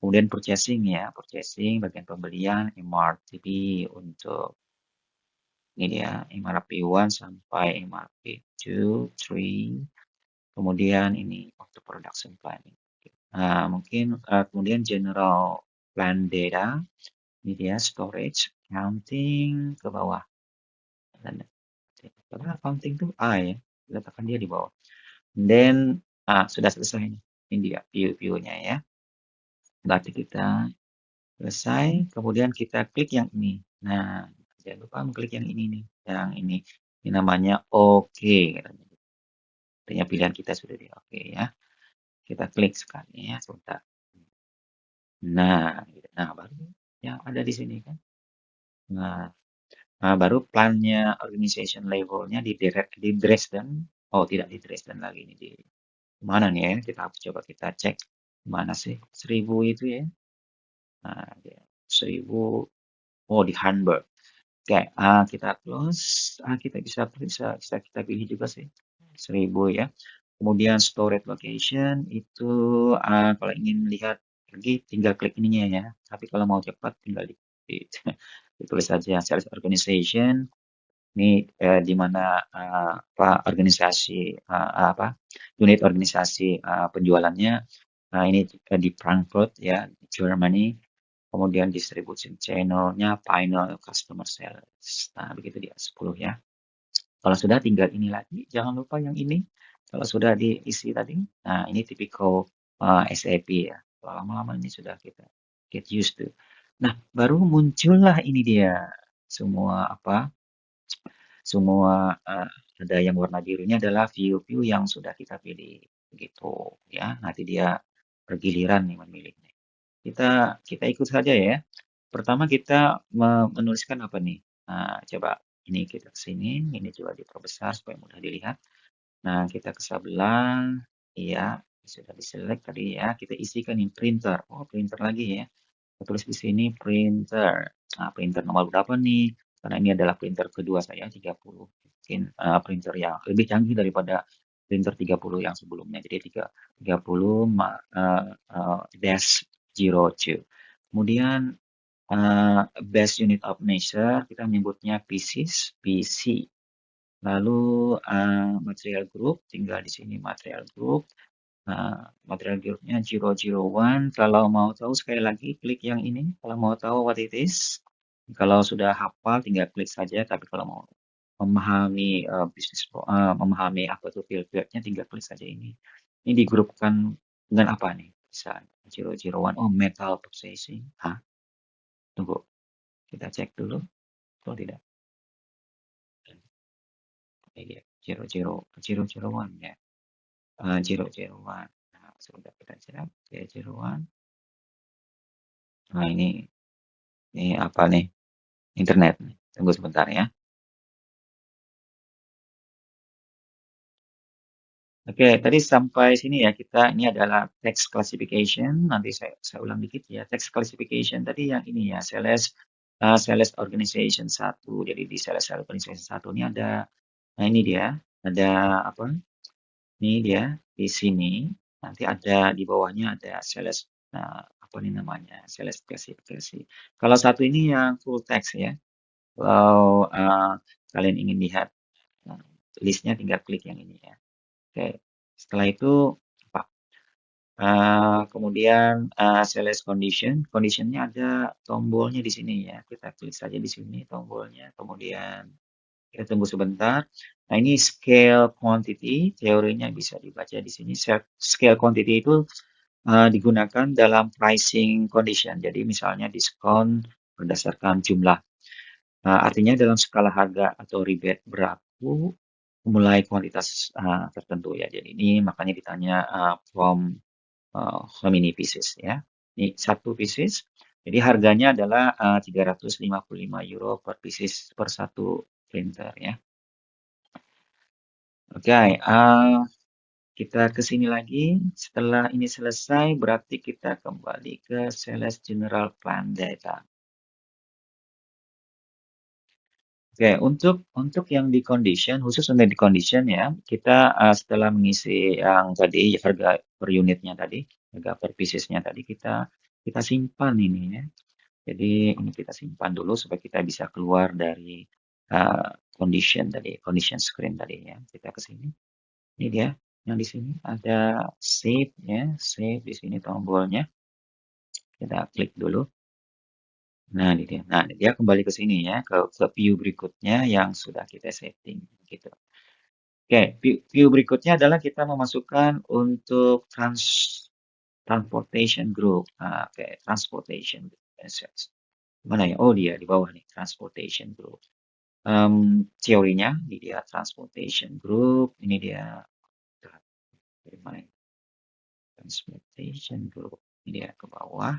Kemudian purchasing ya, purchasing bagian pembelian, MRTP untuk ini dia MRP1 sampai MRP2, 3, kemudian ini untuk production planning. Nah, mungkin kemudian general plan data, ini dia storage, accounting ke bawah. Dan karena accounting itu A ya, letakkan dia di bawah. Then sudah selesai nih. Ini dia view-view-nya ya. Berarti kita selesai, kemudian kita klik yang ini. Nah, jangan lupa klik yang ini nih, yang ini. Ini namanya oke. Artinya pilihan kita sudah di oke ya. Kita klik sekali ya, sebentar. Nah, gitu. Nah baru yang ada di sini kan. Nah, baru plannya organization levelnya di Dresden. Oh, tidak di Dresden lagi ini di mana nih ya? Kita coba kita cek mana sih 1000 itu ya. Nah, 1000 oh di Hamburg. Oke, kita close. Kita bisa kita pilih juga sih 1000 ya. Kemudian storage location itu kalau ingin melihat lagi tinggal klik ininya ya. Tapi kalau mau cepat tinggal ditulis saja sales organization. Ini di mana apa organisasi apa unit organisasi penjualannya. Nah, ini di Frankfurt ya, Germany. Kemudian distribution channel-nya final customer sales. Nah, begitu dia 10 ya. Kalau sudah tinggal ini lagi, jangan lupa yang ini. Kalau sudah diisi tadi, nah ini typical SAP ya. Kalau lama-lama ini sudah kita get used to. Nah, baru muncullah ini dia semua apa? Semua ada yang warna birunya adalah view-view yang sudah kita pilih begitu ya. Nanti dia bergiliran nih memilihnya. Kita ikut saja ya. Pertama kita menuliskan apa nih? Nah, coba ini kita ke sini, ini coba diperbesar supaya mudah dilihat. Nah, kita ke sebelah, iya, sudah diselect tadi ya. Kita isikan ini printer. Oh, printer lagi ya. Kita tulis di sini printer. Nah, printer nomor berapa nih? Karena ini adalah printer kedua saya 30. Mungkin printer yang lebih canggih daripada printer 30 yang sebelumnya. Jadi 30 dash 02. Kemudian base unit of measure kita menyebutnya pieces, PC. Lalu material group tinggal di sini material group. Material groupnya 001. Kalau mau tahu sekali lagi klik yang ini. Kalau mau tahu what it is, kalau sudah hafal tinggal klik saja. Tapi kalau mau memahami memahami apa itu field-fieldnya tinggal klik saja ini. Ini digrupkan dengan apa nih? Bisa 001. Oh, metal processing. Tunggu. Kita cek dulu. Atau tidak? Ini dia. 001 ya. 001. Nah, sudah kita cek. 001. Nah, ini apa nih? Internet. Tunggu sebentar ya. Oke, tadi sampai sini ya kita ini adalah text classification. Nanti saya ulang dikit ya. Text classification tadi yang ini ya, sales organization 1. Jadi di sales organization 1 ini ada, nah ini dia, ada apa? Ini dia di sini. Nanti ada di bawahnya ada sales, apa ini namanya? Sales classification. Kalau satu ini yang full text ya. Kalau kalian ingin lihat listnya tinggal klik yang ini ya. Oke, setelah itu apa? Kemudian sales condition, conditionnya ada tombolnya di sini ya. Kita klik saja di sini tombolnya. Kemudian kita tunggu sebentar. Nah ini scale quantity, teorinya bisa dibaca di sini. Scale quantity itu digunakan dalam pricing condition. Jadi misalnya diskon berdasarkan jumlah. Artinya dalam skala harga atau rebate berlaku mulai kuantitas tertentu ya. Jadi ini makanya ditanya from how many pieces ya. Ini satu pieces. Jadi harganya adalah 355 euro per pieces per satu printer ya. Oke, kita ke sini lagi. Setelah ini selesai, berarti kita kembali ke sales general plan data. Oke, untuk yang di condition, khusus untuk di condition ya, kita setelah mengisi yang tadi harga per unitnya tadi, harga per piecesnya tadi kita simpan ini ya. Jadi ini kita simpan dulu supaya kita bisa keluar dari condition tadi, condition screen tadi ya. Kita ke sini. Ini dia yang di sini ada save ya, save di sini tombolnya. Kita klik dulu. Nah, ini dia. Nah, dia kembali ke sini ya, ke view berikutnya yang sudah kita setting gitu. Oke, view berikutnya adalah kita memasukkan untuk transportation group. Oke, transportation assets. Mana ya? Oh, dia di bawah nih, transportation group. Teorinya, ini dia transportation group. Ini dia dari mana? Transportation group. Ini dia ke bawah.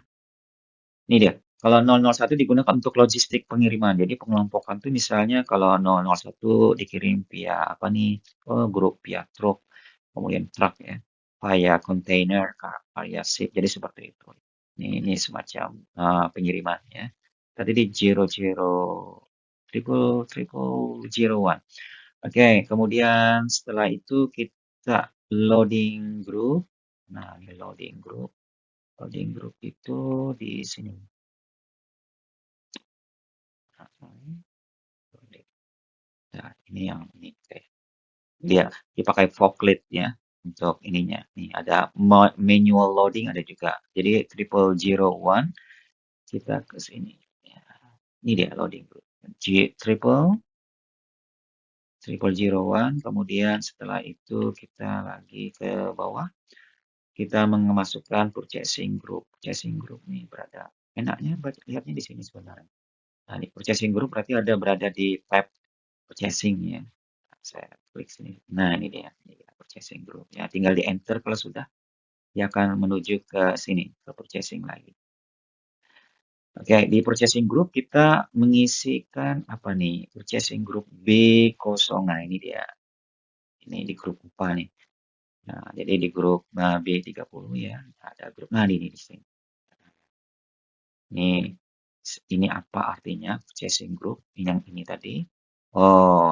Ini dia. Kalau 001 digunakan untuk logistik pengiriman. Jadi pengelompokan itu misalnya kalau 001 dikirim via apa nih? Oh, grup via truk, kemudian truk ya, via container, via ship. Jadi seperti itu. Ini semacam pengiriman ya. Tadi di 001. Oke, kemudian setelah itu kita loading group. Nah, ini loading group. Loading group itu di sini. Nah, ini yang ini. Oke. Dia dipakai forklift ya untuk ininya. Nih ada manual loading ada juga. Jadi 0001 kita ke sini. Ya. Ini dia loading group. Triple 01. Kemudian setelah itu kita lagi ke bawah. Kita memasukkan purchasing group. Purchasing group nih berada. Enaknya lihatnya di sini sebenarnya. Nah, di purchasing group berarti berada di tab purchasing ya. Saya klik sini. Nah, ini dia purchasing group ya. Tinggal di enter kalau sudah dia akan menuju ke sini, ke purchasing lagi. Oke, di purchasing group kita mengisikan apa nih? Purchasing group B0. Nah, ini dia. Ini di grup upah nih. Nah, jadi di grup B30 ya. Ada grup ini di sini. Ini apa artinya purchasing group yang ini tadi? Oh,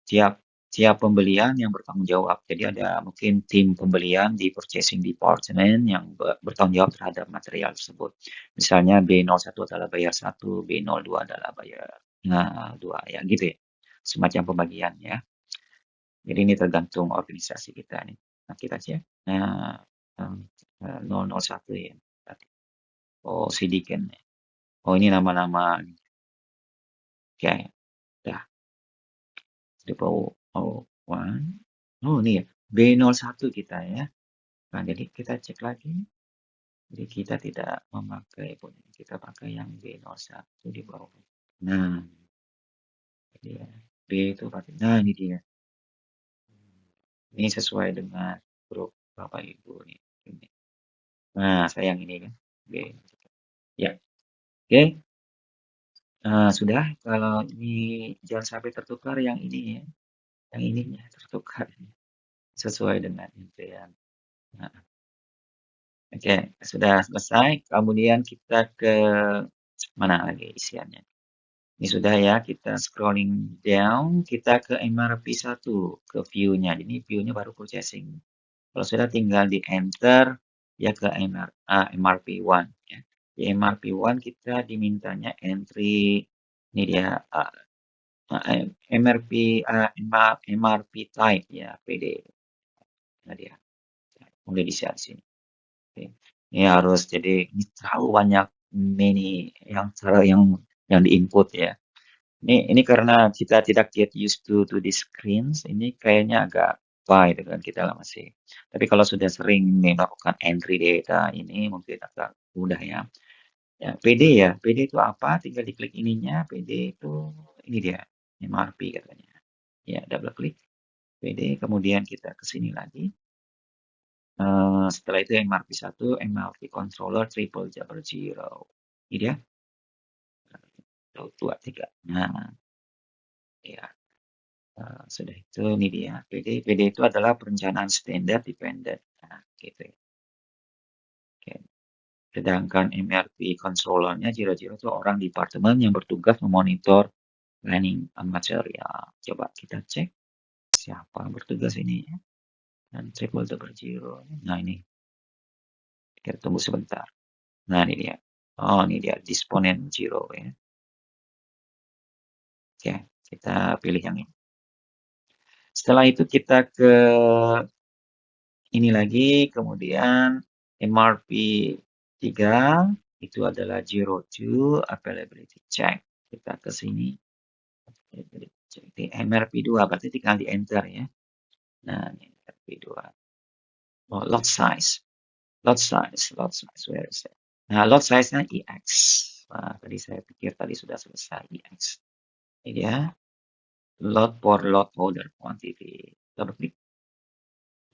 tiap tiap pembelian yang bertanggung jawab. Jadi ada mungkin tim pembelian di purchasing department yang bertanggung jawab terhadap material tersebut. Misalnya B01 adalah bayar 1, B02 adalah bayar 2, ya gitu ya. Semacam pembagian ya. Jadi ini tergantung organisasi kita nih. Nah, kita cek. Nah, 001 ya. Oh, Sidiken. Oh, ini nama-nama. Oke, dah. one. Oh, ini ya. B01 kita ya. Nah, jadi kita cek lagi. Jadi kita tidak memakai pun. Kita pakai yang B01 di bawah. Nah, jadi ya. B itu berarti. Nah, ini dia. Ini sesuai dengan grup Bapak Ibu nih. Ini. Nah, saya yang ini kan. B. Ya. Oke. Sudah. Kalau ini jangan sampai tertukar yang ini ya. Yang ininya tertukar. Sesuai dengan itu ya. Nah, oke, sudah selesai. Kemudian kita ke mana lagi isiannya? Ini sudah ya, kita scrolling down, kita ke MRP1, ke view-nya. Ini view-nya baru purchasing. Kalau sudah tinggal di enter, ya ke MRP1. Ya. Di MRP1 kita dimintanya entry, ini dia, MRP type ya, PD. Nah dia, mulai di sini. Oke. Ini harus jadi ini terlalu banyak yang diinput ya. Ini karena kita tidak get used to the screens, ini kayaknya agak gitu kan kita lah masih. Tapi kalau sudah sering melakukan entry data ini mungkin agak mudah ya. Ya, PD ya. PD itu apa? Tinggal diklik ininya. PD itu ini dia, MRP katanya. Ya, double klik PD, kemudian kita ke sini lagi. Setelah itu MRP1, MRP controller triple double zero. Ini dia. 2, 3. Nah, ya. Sudah itu ini dia. PD itu adalah perencanaan standar dependent. Nah, gitu ya. Oke. Sedangkan MRP controllernya 00 itu orang departemen yang bertugas memonitor planning material. Coba kita cek siapa bertugas ini ya. Dan triple double zero. Nah ini. Kita tunggu sebentar. Nah ini dia. Oh ini dia disponen zero ya. Oke, kita pilih yang ini. Setelah itu kita ke ini lagi, kemudian MRP 3 itu adalah 02 availability check. Kita ke sini. MRP 2 berarti tinggal di enter ya. Nah, ini MRP 2. Oh, lot size. Where is it? Nah, lot size-nya EX. Nah, tadi saya pikir tadi sudah selesai EX. Ini dia. Lot for lot order quantity. Double klik.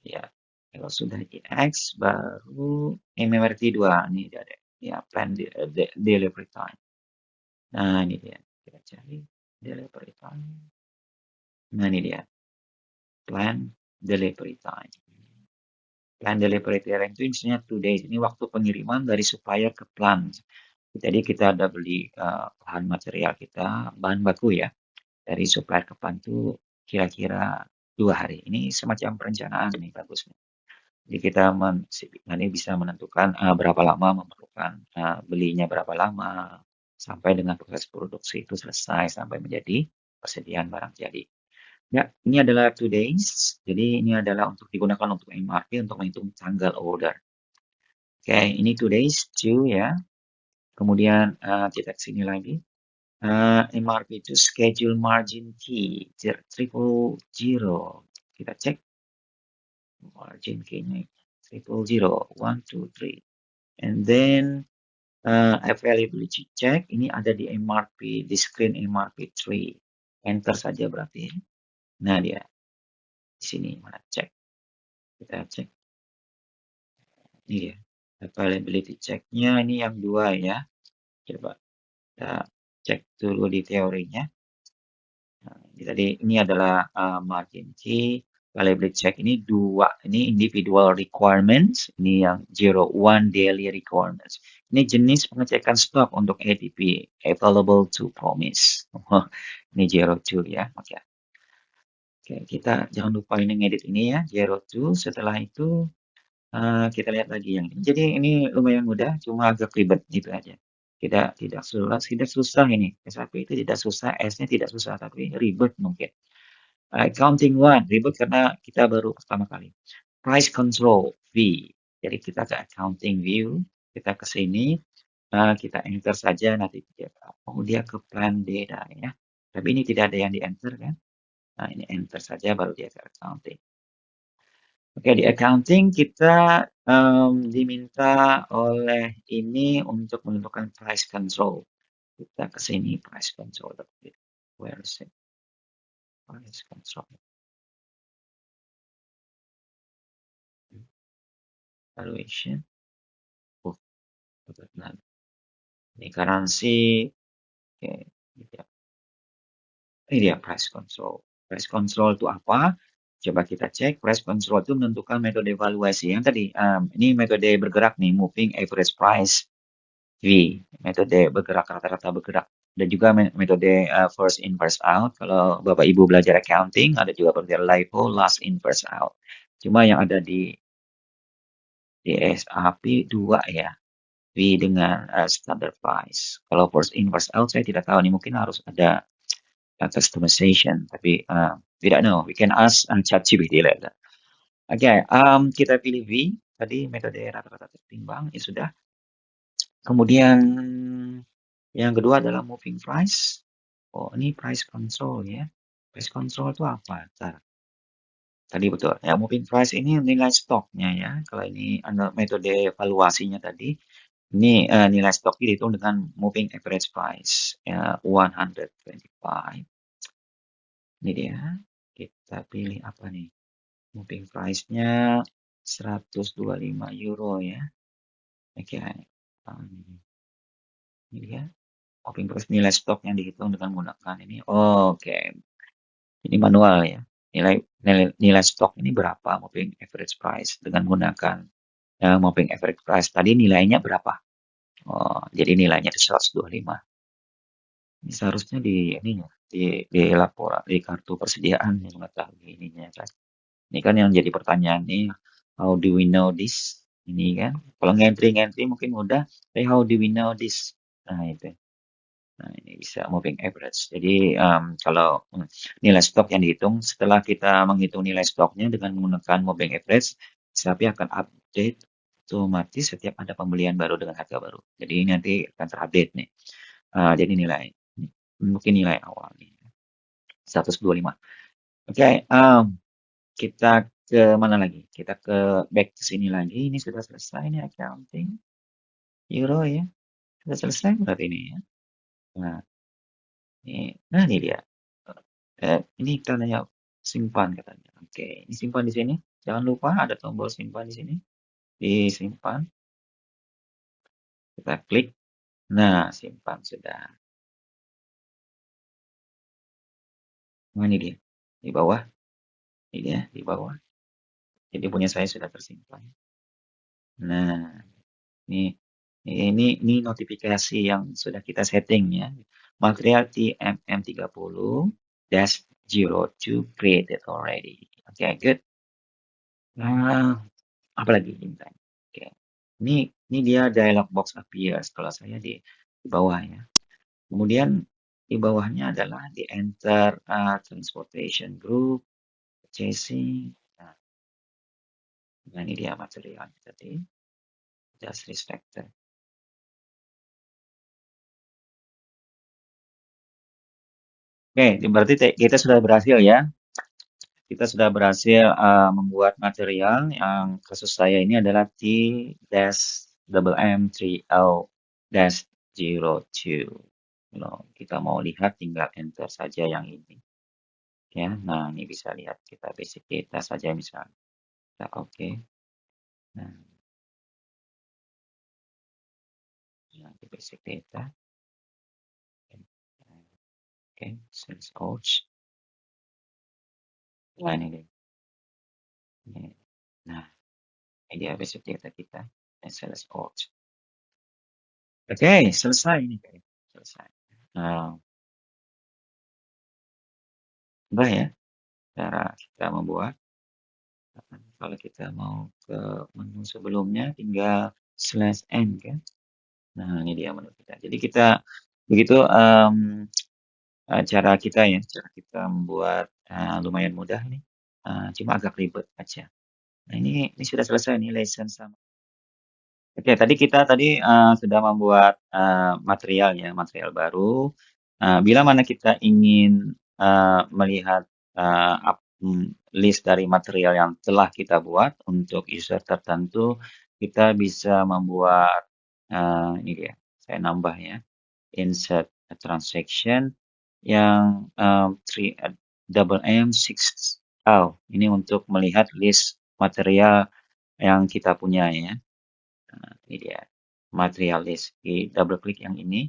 Ya, kalau sudah EX baru MRT 2 ini ada ya plan delivery time. Nah, ini dia. Kita cari delivery time. Nah, ini dia. Plan delivery time. Plan delivery time itu isinya 2 days. Ini waktu pengiriman dari supplier ke plant. Jadi kita ada beli bahan material kita, bahan baku ya, dari supplier ke plant itu kira-kira 2 hari. Ini semacam perencanaan nih bagus. Jadi kita nanti bisa menentukan berapa lama memerlukan belinya berapa lama sampai dengan proses produksi itu selesai sampai menjadi persediaan barang jadi. Ya, ini adalah 2 days. Jadi ini adalah untuk digunakan untuk MRP untuk menghitung tanggal order. Oke, ini 2 days, 2 ya. Kemudian kita ke sini lagi. MRP itu schedule margin key 000. Kita cek margin key-nya 000, 1, 2, 3. And then availability check ini ada di MRP, di screen MRP 3. Enter saja berarti. Nah, dia di sini mana cek. Kita cek. Ini dia. Availability check-nya ini yang 2 ya. Coba kita cek dulu di teorinya. Nah, ini adalah margin key. Availability check ini 2. Ini individual requirements. Ini yang 01 daily requirements. Ini jenis pengecekan stok untuk ATP. Available to promise. Ini 02 ya. Oke. Oke, kita jangan lupa ini ngedit ini ya, zero to, setelah itu, kita lihat lagi yang ini. Jadi ini lumayan mudah, cuma agak ribet gitu aja. Tidak susah ini, SAP itu tidak susah, S-nya tidak susah, tapi ribet mungkin. Accounting one, ribet karena kita baru pertama kali. Price control, V. Jadi kita ke accounting view, kita ke sini, kita enter saja nanti dia, oh dia ke plan data ya. Tapi ini tidak ada yang di-enter kan. Nah ini enter saja baru dia ke accounting. Oke, di accounting kita diminta oleh ini untuk menentukan price control. Kita ke sini price control. Where is it? Price control. Valuation. Oh, benar. Ini currency. Oke, ini dia price control. Price control itu apa? Coba kita cek. Price control itu menentukan metode valuasi. Yang tadi, ini metode bergerak nih, moving average price. V, metode bergerak, rata-rata bergerak. Dan juga metode first in, first out. Kalau Bapak Ibu belajar accounting, ada juga metode LIFO, last in, first out. Cuma yang ada di SAP 2 ya, V dengan standard price. Kalau first in, first out, saya tidak tahu nih, mungkin harus ada customization, tapi tidak know. We can ask ChatGPT later. Oke, kita pilih V, tadi metode rata-rata tertimbang, ya sudah. Kemudian yang kedua adalah moving price. Oh, ini price control ya. Price control itu apa? Tadi betul. Ya, moving price ini nilai stoknya ya. Kalau ini ada metode evaluasinya tadi, ini nilai stok dihitung dengan moving average price ya, 125. Ini dia. Kita pilih apa nih? Moving price-nya 125 euro ya. Oke. Ini dia. Moving price nilai stok yang dihitung dengan menggunakan ini. Oke. Ini manual ya. Nilai stok ini berapa moving average price dengan menggunakan moving average price tadi nilainya berapa? Oh, jadi nilainya 125. Ini seharusnya di ininya di laporan di kartu persediaan yang mengetahui ininya kan. Ini kan yang jadi pertanyaan nih, how do we know this? Ini kan. Kalau ngentri mungkin mudah, tapi how do we know this? Nah, itu. Nah, ini bisa moving average. Jadi, kalau nilai stok yang dihitung, setelah kita menghitung nilai stoknya dengan menggunakan moving average, SAP akan update otomatis setiap ada pembelian baru dengan harga baru. Jadi nanti akan terupdate nih. Jadi mungkin nilai awal nih, 125. Oke, kita ke mana lagi? Kita back ke sini lagi. Ini sudah selesai nih accounting. Euro ya. Sudah selesai berarti ini ya. Nah, ini dia. Ini tandanya simpan katanya. Oke, ini simpan di sini. Jangan lupa ada tombol simpan di sini. Disimpan. Kita klik. Nah, simpan sudah. Nah, ini dia. Di bawah. Ini dia, di bawah. Jadi punya saya sudah tersimpan. Nah, ini notifikasi yang sudah kita setting ya. Material TMM30-02 created already. Oke, good. Nah, apalagi bintang. Oke. Ini dia dialog box appears kalau saya di bawah ya. Kemudian di bawahnya adalah di enter transportation group, purchasing. Nah, ini dia material tadi. Just respected. Oke, berarti kita sudah berhasil ya. Kita sudah berhasil membuat material yang kasus saya ini adalah T-MM3L-02. Kalau kita mau lihat tinggal enter saja yang ini. Ya, nah ini bisa lihat kita basic data saja misalnya. Kita oke. Nah, nanti basic data. Oke, sales outs. Nah, ini dia. Nah, ini dia basic data kita. Sales outs. Oke, selesai ini. Selesai. Nah, udah ya. cara kita membuat. Kalau kita mau ke menu sebelumnya tinggal /n kan. Nah, ini dia menu kita. Jadi kita begitu, cara kita membuat, lumayan mudah nih, cuma agak ribet aja. Nah, ini sudah selesai nih lesson sama. Oke, tadi kita sudah membuat, material ya, material baru. Bila mana kita ingin, melihat, list dari material yang telah kita buat untuk user tertentu, kita bisa membuat, ini dia, saya nambah ya, insert a transaction yang, double M six. Oh, ini untuk melihat list material yang kita punya ya. Nah, ini dia, material list. Di double klik yang ini.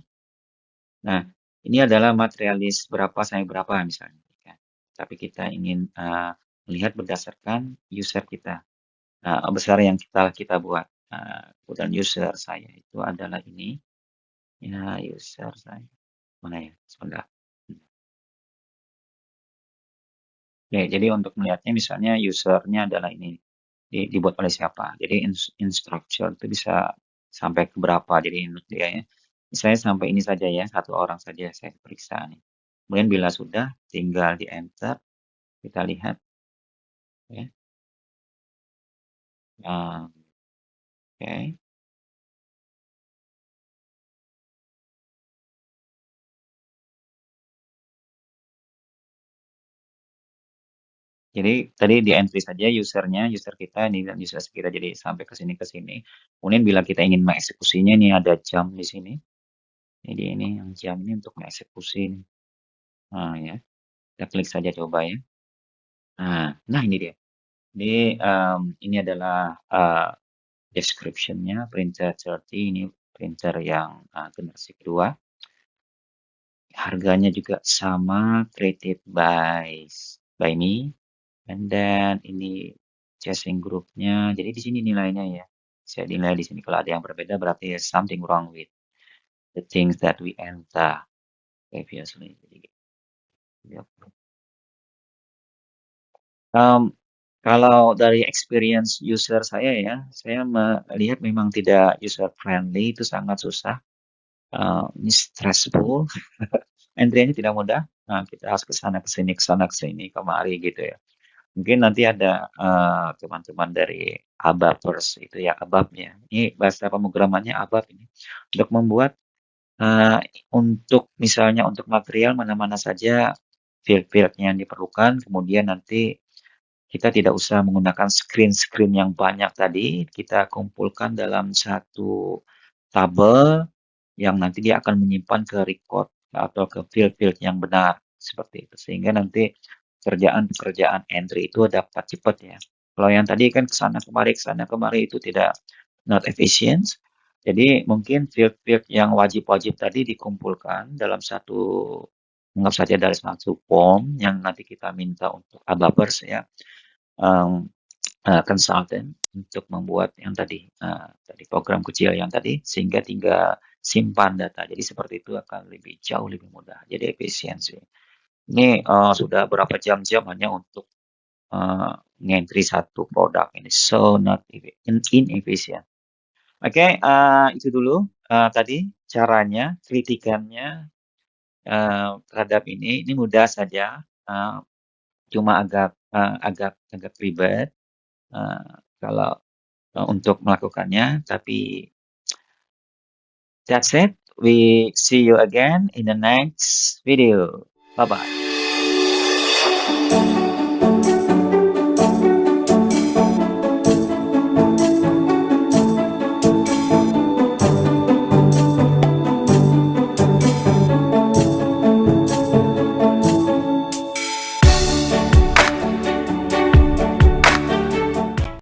Nah, ini adalah material list berapa sampai berapa misalnya, ya. Tapi kita ingin, melihat berdasarkan user kita, besar yang kita buat. Kebetulan user saya itu adalah ini, ya user saya, mana ya? Sebentar. Oke, jadi untuk melihatnya misalnya user-nya adalah ini, dibuat oleh siapa. Jadi instruction itu bisa sampai ke berapa, jadi input dia ya. Misalnya sampai ini saja ya, satu orang saja saya periksa nih. Kemudian bila sudah, tinggal di-enter, kita lihat ya. Oke. Jadi tadi di-entry saja user-nya, user kita ini dan user kita jadi sampai ke sini. Kemudian bila kita ingin mengeksekusinya, ini ada jam di sini. Jadi ini yang jam ini untuk mengeksekusi nih. Nah ya, kita klik saja coba ya. Nah ini dia. Ini adalah, description-nya printer 30, ini printer yang, generasi kedua. Harganya juga sama, created by me, and then ini chasing group-nya. Jadi di sini nilainya ya. Saya nilai di sini kalau ada yang berbeda berarti something wrong with the things that we enter previously. Jadi, ya. Kalau dari experience user saya ya, saya melihat memang tidak user friendly, itu sangat susah, ini stressful, entry-nya tidak mudah. Nah, kita harus ke sana ke sini, kemari gitu ya. Mungkin nanti ada, teman-teman dari ABAPers itu ya, ABAP-nya. Ini bahasa pemrogramannya ABAP ini. Untuk membuat, untuk misalnya untuk material mana-mana saja field-field yang diperlukan, kemudian nanti kita tidak usah menggunakan screen-screen yang banyak tadi, kita kumpulkan dalam satu tabel yang nanti dia akan menyimpan ke record atau ke field-field yang benar, seperti itu. Sehingga nanti pekerjaan-pekerjaan entry itu dapat cepat ya. Kalau yang tadi kan ke sana kemari itu tidak not efficient. Jadi mungkin field-field yang wajib-wajib tadi dikumpulkan dalam satu, anggap saja dari satu form yang nanti kita minta untuk ABAPers ya, consultant untuk membuat yang tadi program kecil yang tadi, sehingga tinggal simpan data. Jadi seperti itu akan jauh lebih mudah. Jadi efisiensi. Ini sudah berapa jam-jam hanya untuk ngentri satu produk ini, so not inefficient. Oke, itu dulu tadi caranya, kritikannya terhadap ini. Ini mudah saja, cuma agak ribet kalau untuk melakukannya. Tapi that's it. We see you again in the next video. Bye bye.